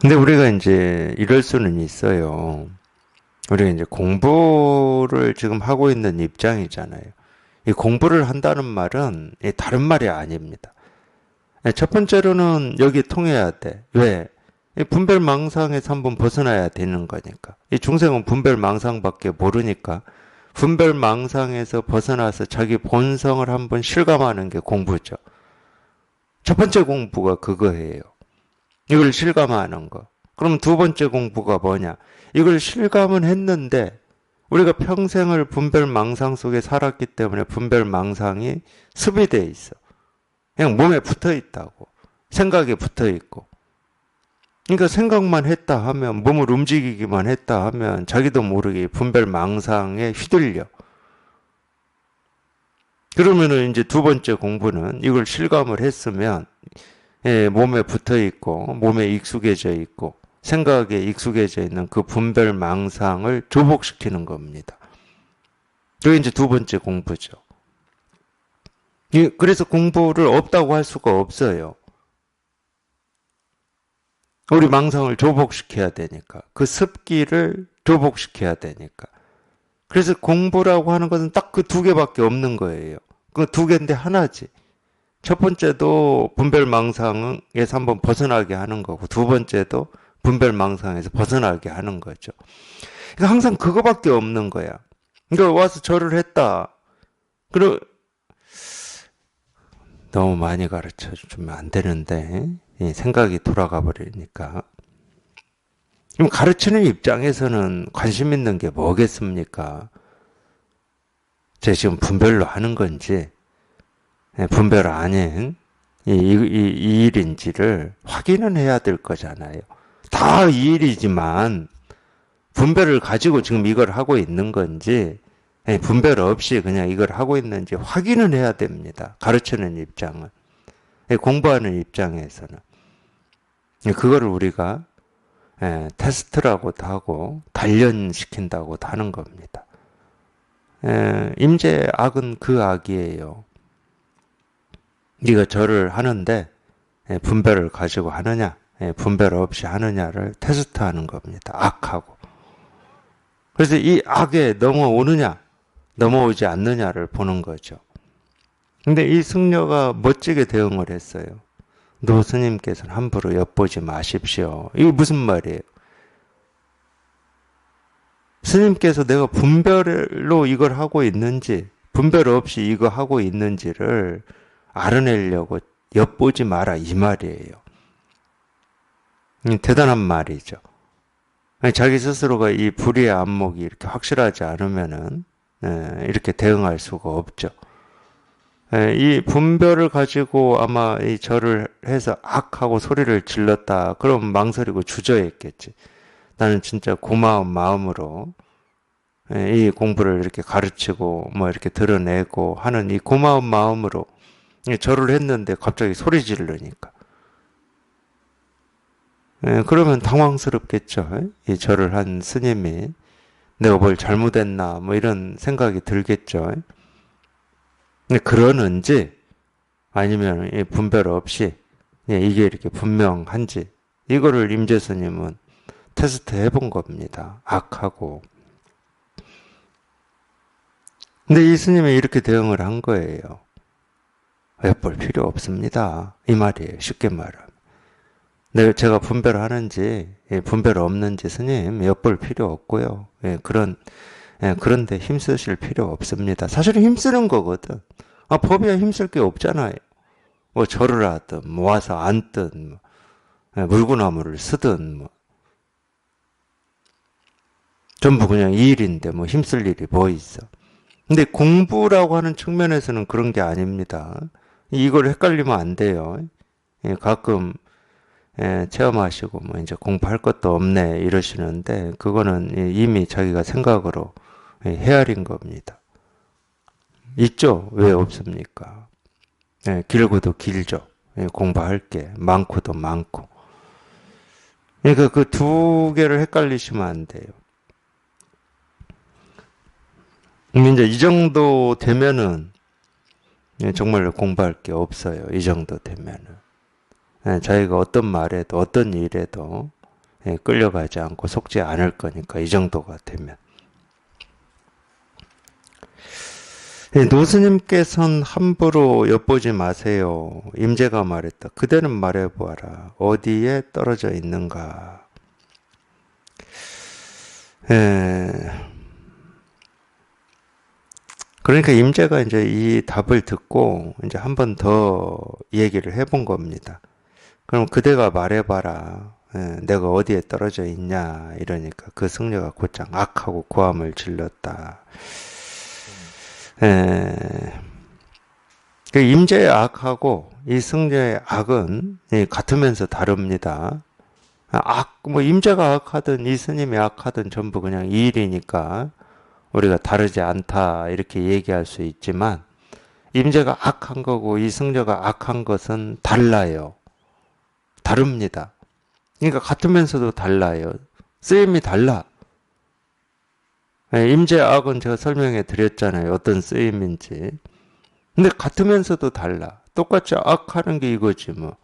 근데 우리가 이제 이럴 수는 있어요. 우리가 이제 공부를 지금 하고 있는 입장이잖아요. 이 공부를 한다는 말은 다른 말이 아닙니다. 첫 번째로는 여기 통해야 돼. 왜? 이 분별망상에서 한번 벗어나야 되는 거니까. 이 중생은 분별망상밖에 모르니까 분별망상에서 벗어나서 자기 본성을 한번 실감하는 게 공부죠. 첫 번째 공부가 그거예요. 이걸 실감하는 거. 그럼 두 번째 공부가 뭐냐? 이걸 실감은 했는데 우리가 평생을 분별망상 속에 살았기 때문에 분별망상이 습이돼 있어. 그냥 몸에 붙어 있다고. 생각에 붙어 있고. 그러니까 생각만 했다 하면, 몸을 움직이기만 했다 하면 자기도 모르게 분별망상에 휘둘려. 그러면은 이제 두 번째 공부는 이걸 실감을 했으면 몸에 붙어 있고 몸에 익숙해져 있고 생각에 익숙해져 있는 그 분별망상을 조복시키는 겁니다. 그게 이제 두 번째 공부죠. 그래서 공부를 없다고 할 수가 없어요. 우리 망상을 조복시켜야 되니까. 그 습기를 조복시켜야 되니까. 그래서 공부라고 하는 것은 딱 그 두 개밖에 없는 거예요. 그 두 개인데 하나지. 첫 번째도 분별망상에서 한번 벗어나게 하는 거고 두 번째도 분별망상에서 벗어나게 하는 거죠. 그러니까 항상 그거밖에 없는 거야. 그러니까 와서 절을 했다. 그리고 너무 많이 가르쳐 주면 안 되는데 생각이 돌아가 버리니까. 그럼 가르치는 입장에서는 관심 있는 게 뭐겠습니까? 제가 지금 분별로 하는 건지 분별 아닌 이 일인지를 확인은 해야 될 거잖아요. 다 이 일이지만 분별을 가지고 지금 이걸 하고 있는 건지 분별 없이 그냥 이걸 하고 있는지 확인은 해야 됩니다. 가르치는 입장은. 공부하는 입장에서는. 그거를 우리가 테스트라고도 하고 단련시킨다고도 하는 겁니다. 임재 악은 그 악이에요. 네가 절을 하는데 분별을 가지고 하느냐, 분별 없이 하느냐를 테스트하는 겁니다. 악하고. 그래서 이 악에 넘어오느냐, 넘어오지 않느냐를 보는 거죠. 근데 이 승려가 멋지게 대응을 했어요. 노 스님께서는 함부로 엿보지 마십시오. 이게 무슨 말이에요? 스님께서 내가 분별로 이걸 하고 있는지, 분별 없이 이거 하고 있는지를 알아내려고 엿보지 마라 이 말이에요. 대단한 말이죠. 자기 스스로가 이 불의의 안목이 이렇게 확실하지 않으면은 이렇게 대응할 수가 없죠. 이 분별을 가지고 아마 이 절을 해서 악하고 소리를 질렀다. 그럼 망설이고 주저했겠지. 나는 진짜 고마운 마음으로 이 공부를 이렇게 가르치고 뭐 이렇게 드러내고 하는 이 고마운 마음으로 절을 했는데 갑자기 소리 지르니까. 그러면 당황스럽겠죠. 이 절을 한 스님이 내가 뭘 잘못했나 뭐 이런 생각이 들겠죠. 근데 그러는지 아니면 분별 없이 이게 이렇게 분명한지 이거를 임재 스님은 테스트 해본 겁니다. 악하고. 근데 이 스님이 이렇게 대응을 한 거예요. 엿볼 필요 없습니다. 이 말이에요. 쉽게 말하면. 제가 분별하는지, 분별 없는지 스님 엿볼 필요 없고요. 그런데 힘쓰실 필요 없습니다. 사실은 힘쓰는 거거든. 법이야 힘쓸 게 없잖아요. 뭐 절을 하든, 뭐 와서 앉든, 물구나무를 쓰든, 뭐. 전부 그냥 이 일인데 뭐 힘쓸 일이 뭐 있어. 근데 공부라고 하는 측면에서는 그런 게 아닙니다. 이걸 헷갈리면 안 돼요. 가끔 체험하시고 뭐 이제 공부할 것도 없네 이러시는데 그거는 이미 자기가 생각으로 헤아린 겁니다. 있죠? 왜 없습니까? 길고도 길죠. 공부할 게 많고도 많고. 그러니까 그 두 개를 헷갈리시면 안 돼요. 이제 이 정도 되면은 정말로 공부할 게 없어요. 이 정도 되면은. 자기가 어떤 말에도 어떤 일에도 끌려가지 않고 속지 않을 거니까 이 정도가 되면. 노스님께서는 함부로 엿보지 마세요. 임재가 말했다. 그대는 말해보아라. 어디에 떨어져 있는가. 그러니까 임재가 이제 이 답을 듣고 이제 한 번 더 얘기를 해본 겁니다. 그럼 그대가 말해봐라. 내가 어디에 떨어져 있냐 이러니까 그 승려가 곧장 악하고 고함을 질렀다. 그 임재의 악하고 이 승려의 악은 같으면서 다릅니다. 뭐 임재가 악하든 이 스님이 악하든 전부 그냥 이 일이니까 우리가 다르지 않다 이렇게 얘기할 수 있지만 임재가 악한 거고 이 승려가 악한 것은 달라요. 다릅니다. 그러니까 같으면서도 달라요. 쓰임이 달라. 임재 악은 제가 설명해 드렸잖아요. 어떤 쓰임인지. 근데 같으면서도 달라. 똑같이 악하는 게 이거지 뭐.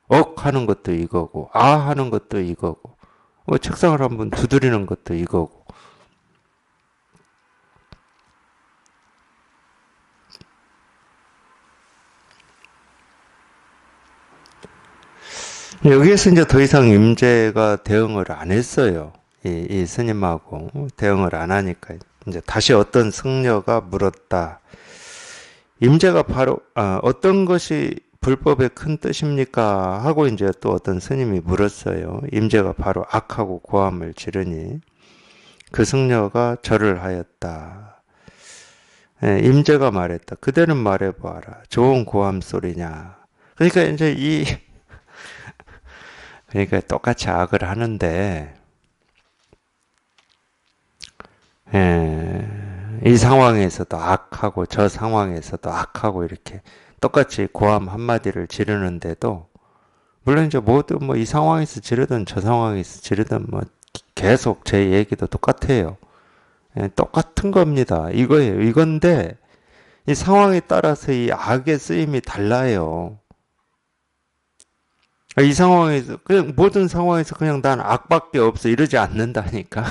억하는 것도 이거고 아하는 것도 이거고 뭐 책상을 한번 두드리는 것도 이거고. 여기에서 이제 더 이상 임재가 대응을 안 했어요. 이 스님하고 대응을 안 하니까 이제 다시 어떤 승려가 물었다. 임재가 바로 어떤 것이 불법의 큰 뜻입니까? 하고 이제 또 어떤 스님이 물었어요. 임재가 바로 악하고 고함을 지르니 그 승려가 절을 하였다. 임재가 말했다. 그대는 말해보아라. 좋은 고함 소리냐? 그러니까 이제 그러니까 똑같이 악을 하는데 이 상황에서도 악하고 저 상황에서도 악하고 이렇게 똑같이 고함 한마디를 지르는데도 물론 이제 모두 뭐 이 상황에서 지르든 저 상황에서 지르든 뭐 계속 제 얘기도 똑같아요. 똑같은 겁니다. 이거예요. 이건데 이 상황에 따라서 이 악의 쓰임이 달라요. 이 상황에서 그냥 모든 상황에서 그냥 난 악밖에 없어 이러지 않는다니까.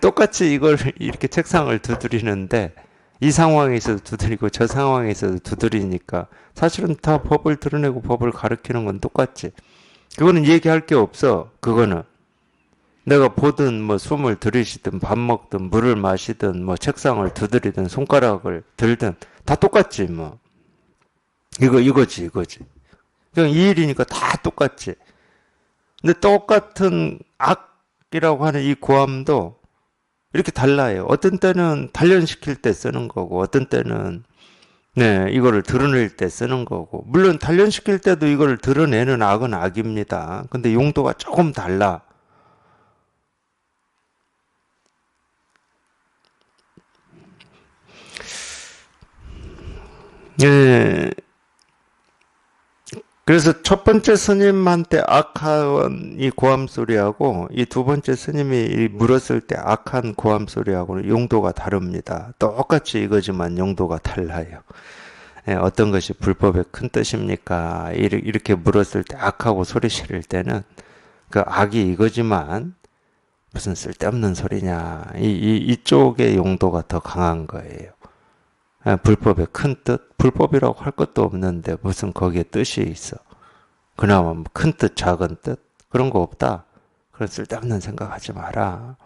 똑같이 이걸 이렇게 책상을 두드리는데 이 상황에서도 두드리고 저 상황에서도 두드리니까 사실은 다 법을 드러내고 법을 가르치는 건 똑같지. 그거는 얘기할 게 없어. 그거는 내가 보든 뭐 숨을 들이쉬든 밥 먹든 물을 마시든 뭐 책상을 두드리든 손가락을 들든 다 똑같지 뭐. 이거지. 그냥 이 일이니까 다 똑같지. 근데 똑같은 악이라고 하는 이 고함도 이렇게 달라요. 어떤 때는 단련시킬 때 쓰는 거고, 어떤 때는 이거를 드러낼 때 쓰는 거고. 물론 단련시킬 때도 이거를 드러내는 악은 악입니다. 근데 용도가 조금 달라. 그래서 첫 번째 스님한테 악한 이 고함 소리하고 이 두 번째 스님이 물었을 때 악한 고함 소리하고는 용도가 다릅니다. 똑같이 이거지만 용도가 달라요. 어떤 것이 불법의 큰 뜻입니까? 이렇게 물었을 때 악하고 소리 지를 때는 그 악이 이거지만 무슨 쓸데없는 소리냐. 이쪽의 용도가 더 강한 거예요. 불법의 큰 뜻? 불법이라고 할 것도 없는데 무슨 거기에 뜻이 있어. 그나마 큰 뜻, 작은 뜻? 그런 거 없다. 그런 쓸데없는 생각하지 마라.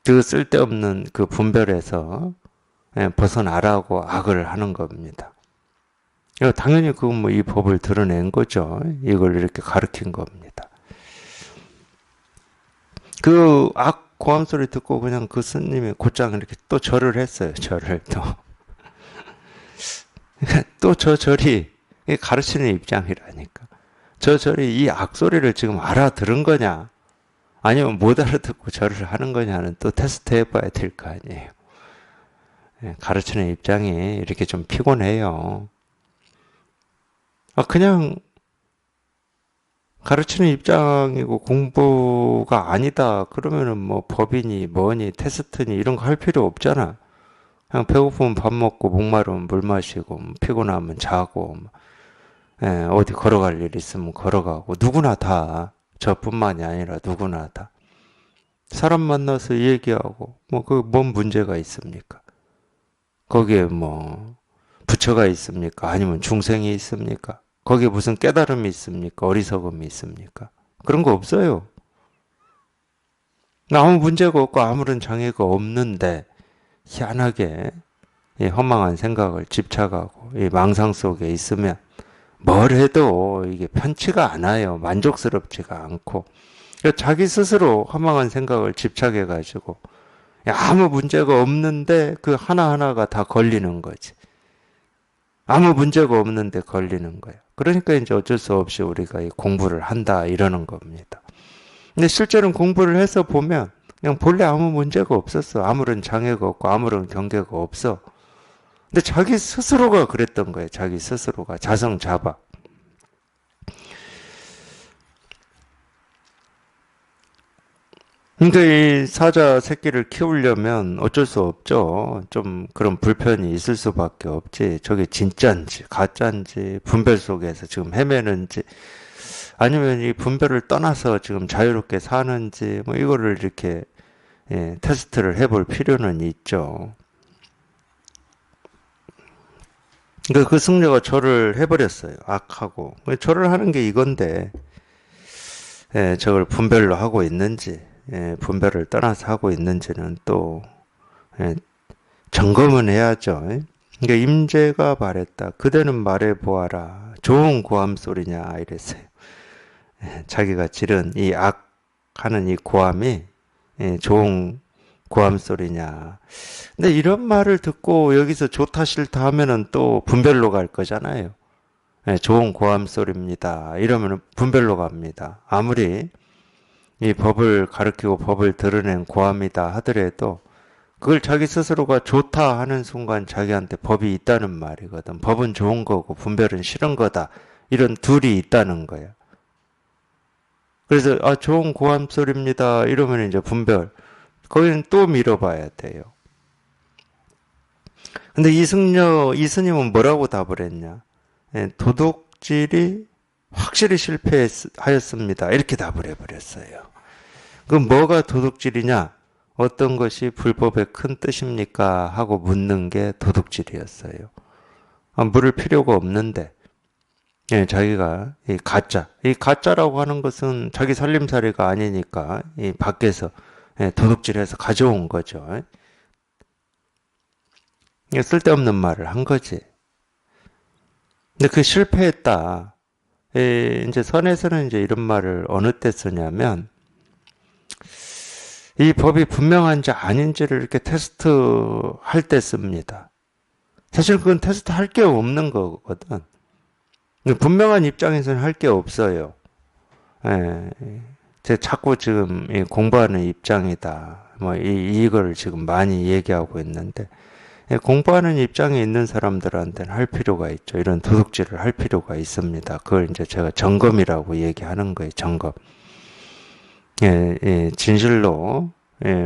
그 쓸데없는 그 분별에서 벗어나라고 악을 하는 겁니다. 당연히 그건 뭐 이 법을 드러낸 거죠. 이걸 이렇게 가르친 겁니다. 그 악 고함 소리 듣고 그냥 그 스님이 곧장 이렇게 또 절을 했어요. 절을 또. 또 저 절이 가르치는 입장이라니까. 저 절이 이 악소리를 지금 알아들은 거냐? 아니면 못 알아듣고 절을 하는 거냐는 또 테스트 해봐야 될 거 아니에요. 가르치는 입장이 이렇게 좀 피곤해요. 그냥 가르치는 입장이고 공부가 아니다. 그러면은 뭐 법이니 뭐니 테스트니 이런 거 할 필요 없잖아. 그냥 배고프면 밥 먹고 목마르면 물 마시고 피곤하면 자고 어디 걸어갈 일 있으면 걸어가고 누구나 다 저뿐만이 아니라 누구나 다 사람 만나서 얘기하고 뭐 그 뭔 문제가 있습니까? 거기에 뭐 부처가 있습니까? 아니면 중생이 있습니까? 거기에 무슨 깨달음이 있습니까? 어리석음이 있습니까? 그런 거 없어요. 아무 문제가 없고 아무런 장애가 없는데 희한하게 이 허망한 생각을 집착하고 이 망상 속에 있으면 뭘 해도 이게 편치가 않아요. 만족스럽지가 않고 자기 스스로 허망한 생각을 집착해가지고 아무 문제가 없는데 그 하나하나가 다 걸리는 거지. 아무 문제가 없는데 걸리는 거예요. 그러니까 이제 어쩔 수 없이 우리가 공부를 한다 이러는 겁니다. 근데 실제로는 공부를 해서 보면 그냥 본래 아무 문제가 없었어. 아무런 장애가 없고 아무런 경계가 없어. 근데 자기 스스로가 그랬던 거예요. 자기 스스로가 자성자박. 그러니까 이 사자 새끼를 키우려면 어쩔 수 없죠. 좀 그런 불편이 있을 수밖에 없지. 저게 진짜인지 가짜인지 분별 속에서 지금 헤매는지 아니면 이 분별을 떠나서 지금 자유롭게 사는지 뭐 이거를 이렇게 테스트를 해볼 필요는 있죠. 그러니까 그 승려가 절을 해버렸어요. 악하고 절을 하는 게 이건데 저걸 분별로 하고 있는지 분별을 떠나서 하고 있는지는 또 점검은 해야죠. 그러니까 임재가 말했다. 그대는 말해보아라. 좋은 고함 소리냐 이랬어요. 자기가 지른 이 악하는 이 고함이 좋은 고함 소리냐. 근데 이런 말을 듣고 여기서 좋다 싫다 하면은 또 분별로 갈 거잖아요. 좋은 고함 소리입니다. 이러면 분별로 갑니다. 아무리 이 법을 가르치고 법을 드러낸 고함이다 하더라도 그걸 자기 스스로가 좋다 하는 순간 자기한테 법이 있다는 말이거든. 법은 좋은 거고 분별은 싫은 거다. 이런 둘이 있다는 거야. 그래서 좋은 고함 소리입니다. 이러면 이제 분별. 거기는 또 밀어봐야 돼요. 근데 이 스님은 뭐라고 답을 했냐? 도둑질이 확실히 실패하였습니다. 이렇게 답을 해버렸어요. 그럼 뭐가 도둑질이냐? 어떤 것이 불법의 큰 뜻입니까? 하고 묻는 게 도둑질이었어요. 물을 필요가 없는데 자기가 이 가짜라고 하는 것은 자기 살림살이가 아니니까 이 밖에서 도둑질해서 가져온 거죠. 쓸데없는 말을 한 거지. 근데 그 실패했다. 이제 선에서는 이제 이런 말을 어느 때 쓰냐면 이 법이 분명한지 아닌지를 이렇게 테스트할 때 씁니다. 사실 그건 테스트할 게 없는 거거든. 분명한 입장에서는 할 게 없어요. 제가 자꾸 지금 공부하는 입장이다. 뭐 이걸 지금 많이 얘기하고 있는데 공부하는 입장에 있는 사람들한테는 할 필요가 있죠. 이런 도둑질을 할 필요가 있습니다. 그걸 이제 제가 점검이라고 얘기하는 거예요. 점검. 진실로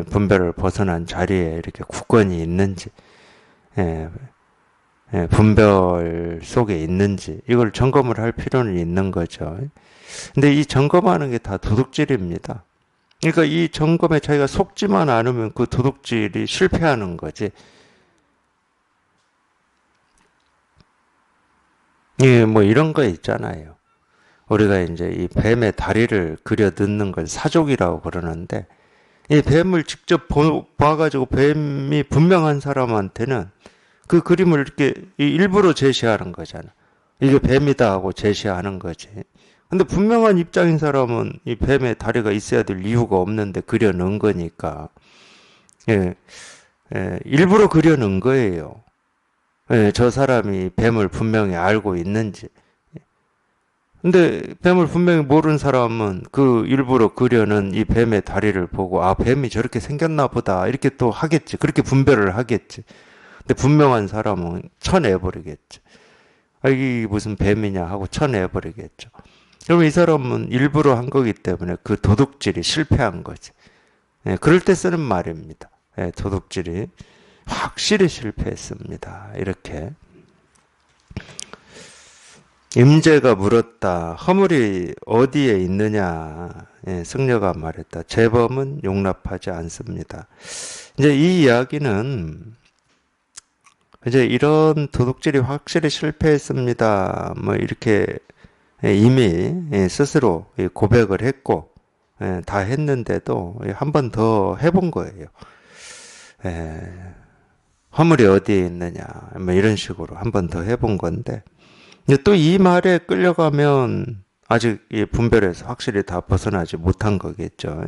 분별을 벗어난 자리에 이렇게 굳건히 있는지, 분별 속에 있는지 이걸 점검을 할 필요는 있는 거죠. 근데 이 점검하는 게 다 도둑질입니다. 그러니까 이 점검에 자기가 속지만 않으면 그 도둑질이 실패하는 거지. 예, 뭐 이런 거 있잖아요. 우리가 이제 이 뱀의 다리를 그려 넣는 걸 사족이라고 그러는데, 이 뱀을 직접 봐가지고 뱀이 분명한 사람한테는 그 그림을 이렇게 일부러 제시하는 거잖아. 이게 뱀이다 하고 제시하는 거지. 근데 분명한 입장인 사람은 이 뱀의 다리가 있어야 될 이유가 없는데 그려 넣은 거니까. 예, 일부러 그려 넣은 거예요. 예, 저 사람이 뱀을 분명히 알고 있는지. 근데 뱀을 분명히 모르는 사람은 그 일부러 그려는 이 뱀의 다리를 보고 아, 뱀이 저렇게 생겼나 보다. 이렇게 또 하겠지. 그렇게 분별을 하겠지. 근데 분명한 사람은 쳐내버리겠지. 아, 이게 무슨 뱀이냐 하고 쳐내버리겠죠. 그러면 이 사람은 일부러 한 거기 때문에 그 도둑질이 실패한 거지. 예, 그럴 때 쓰는 말입니다. 예, 도둑질이 확실히 실패했습니다. 이렇게. 임재가 물었다. 허물이 어디에 있느냐? 예, 승려가 말했다. 재범은 용납하지 않습니다. 이제 이 이야기는 이제 이런 도둑질이 확실히 실패했습니다. 뭐 이렇게 이미 스스로 고백을 했고 다 했는데도 한 번 더 해본 거예요. 허물이 어디에 있느냐? 뭐 이런 식으로 한 번 더 해본 건데 또 이 말에 끌려가면 아직 이 분별에서 확실히 다 벗어나지 못한 거겠죠.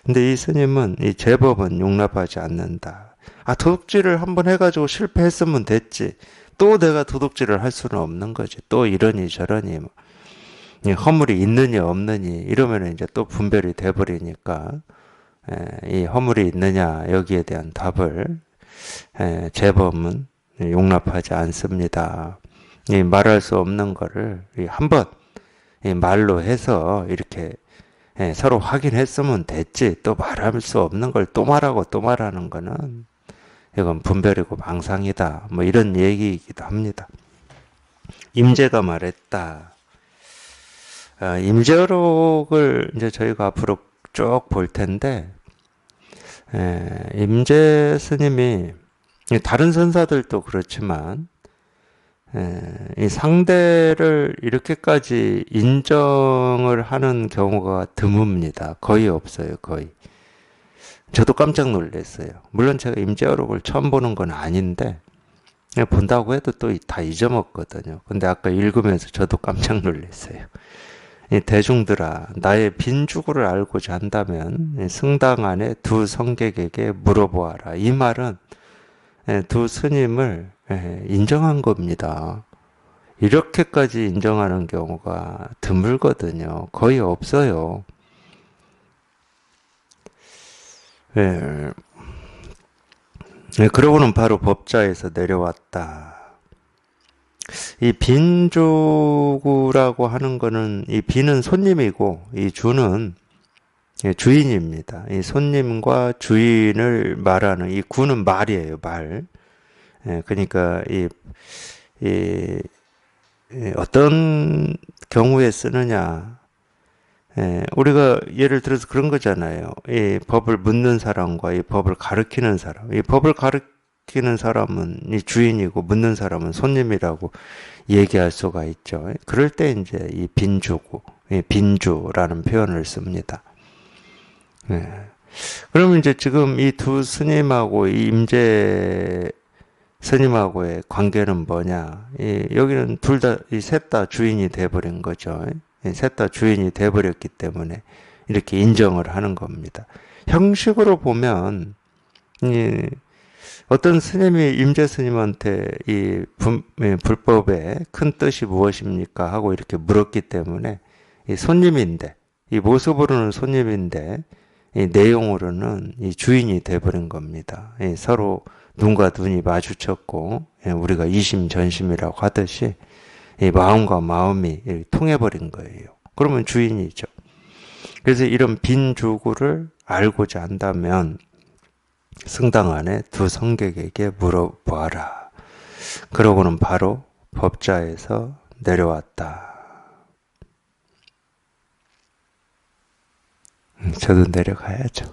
근데 이 스님은 이 제법은 용납하지 않는다. 아, 도둑질을 한번 해가지고 실패했으면 됐지. 또 내가 도둑질을 할 수는 없는 거지. 또 이러니 저러니 뭐. 허물이 있느니 없느니 이러면 이제 또 분별이 돼버리니까 이 허물이 있느냐 여기에 대한 답을 제법은 용납하지 않습니다. 이 말할 수 없는 거를 한번 말로 해서 이렇게 서로 확인했으면 됐지. 또 말할 수 없는 걸 또 말하고 또 말하는 거는 이건 분별이고 망상이다. 뭐 이런 얘기이기도 합니다. 임재가 말했다. 임재어록을 이제 저희가 앞으로 쭉 볼 텐데, 임재 스님이 다른 선사들도 그렇지만 이 상대를 이렇게까지 인정을 하는 경우가 드뭅니다. 거의 없어요, 거의. 저도 깜짝 놀랐어요. 물론 제가 임재어록을 처음 보는 건 아닌데, 본다고 해도 또 다 잊어먹거든요. 근데 아까 읽으면서 저도 깜짝 놀랐어요. 이 대중들아, 나의 빈주구를 알고자 한다면 승당 안에 두 성객에게 물어보아라. 이 말은 두 스님을 인정한 겁니다. 이렇게까지 인정하는 경우가 드물거든요. 거의 없어요. 그러고는 바로 법자에서 내려왔다. 이 빈주구라고 하는 거는 이 빈은 손님이고 이 주는 주인입니다. 이 손님과 주인을 말하는 이 구는 말이에요, 말. 그러니까 어떤 경우에 쓰느냐. 우리가 예를 들어서 그런 거잖아요. 이 법을 묻는 사람과 이 법을 가르치는 사람. 이 법을 가르치는 사람은 이 주인이고 묻는 사람은 손님이라고 얘기할 수가 있죠. 그럴 때 이제 이 빈주구, 빈주라는 표현을 씁니다. 그러면 이제 지금 이 두 스님하고 이 임재 스님하고의 관계는 뭐냐? 여기는 둘 다, 이 셋 다 주인이 돼버린 거죠. 셋 다 주인이 돼버렸기 때문에 이렇게 인정을 하는 겁니다. 형식으로 보면, 어떤 스님이 임재 스님한테 이 불법의 큰 뜻이 무엇입니까? 하고 이렇게 물었기 때문에 이 손님인데, 이 모습으로는 손님인데, 이 내용으로는 이 주인이 돼버린 겁니다. 서로 눈과 눈이 마주쳤고 우리가 이심전심이라고 하듯이 이 마음과 마음이 통해버린 거예요. 그러면 주인이죠. 그래서 이런 빈주구를 알고자 한다면 승당 안에 두 성객에게 물어보아라. 그러고는 바로 법자에서 내려왔다. 저도 내려가야죠.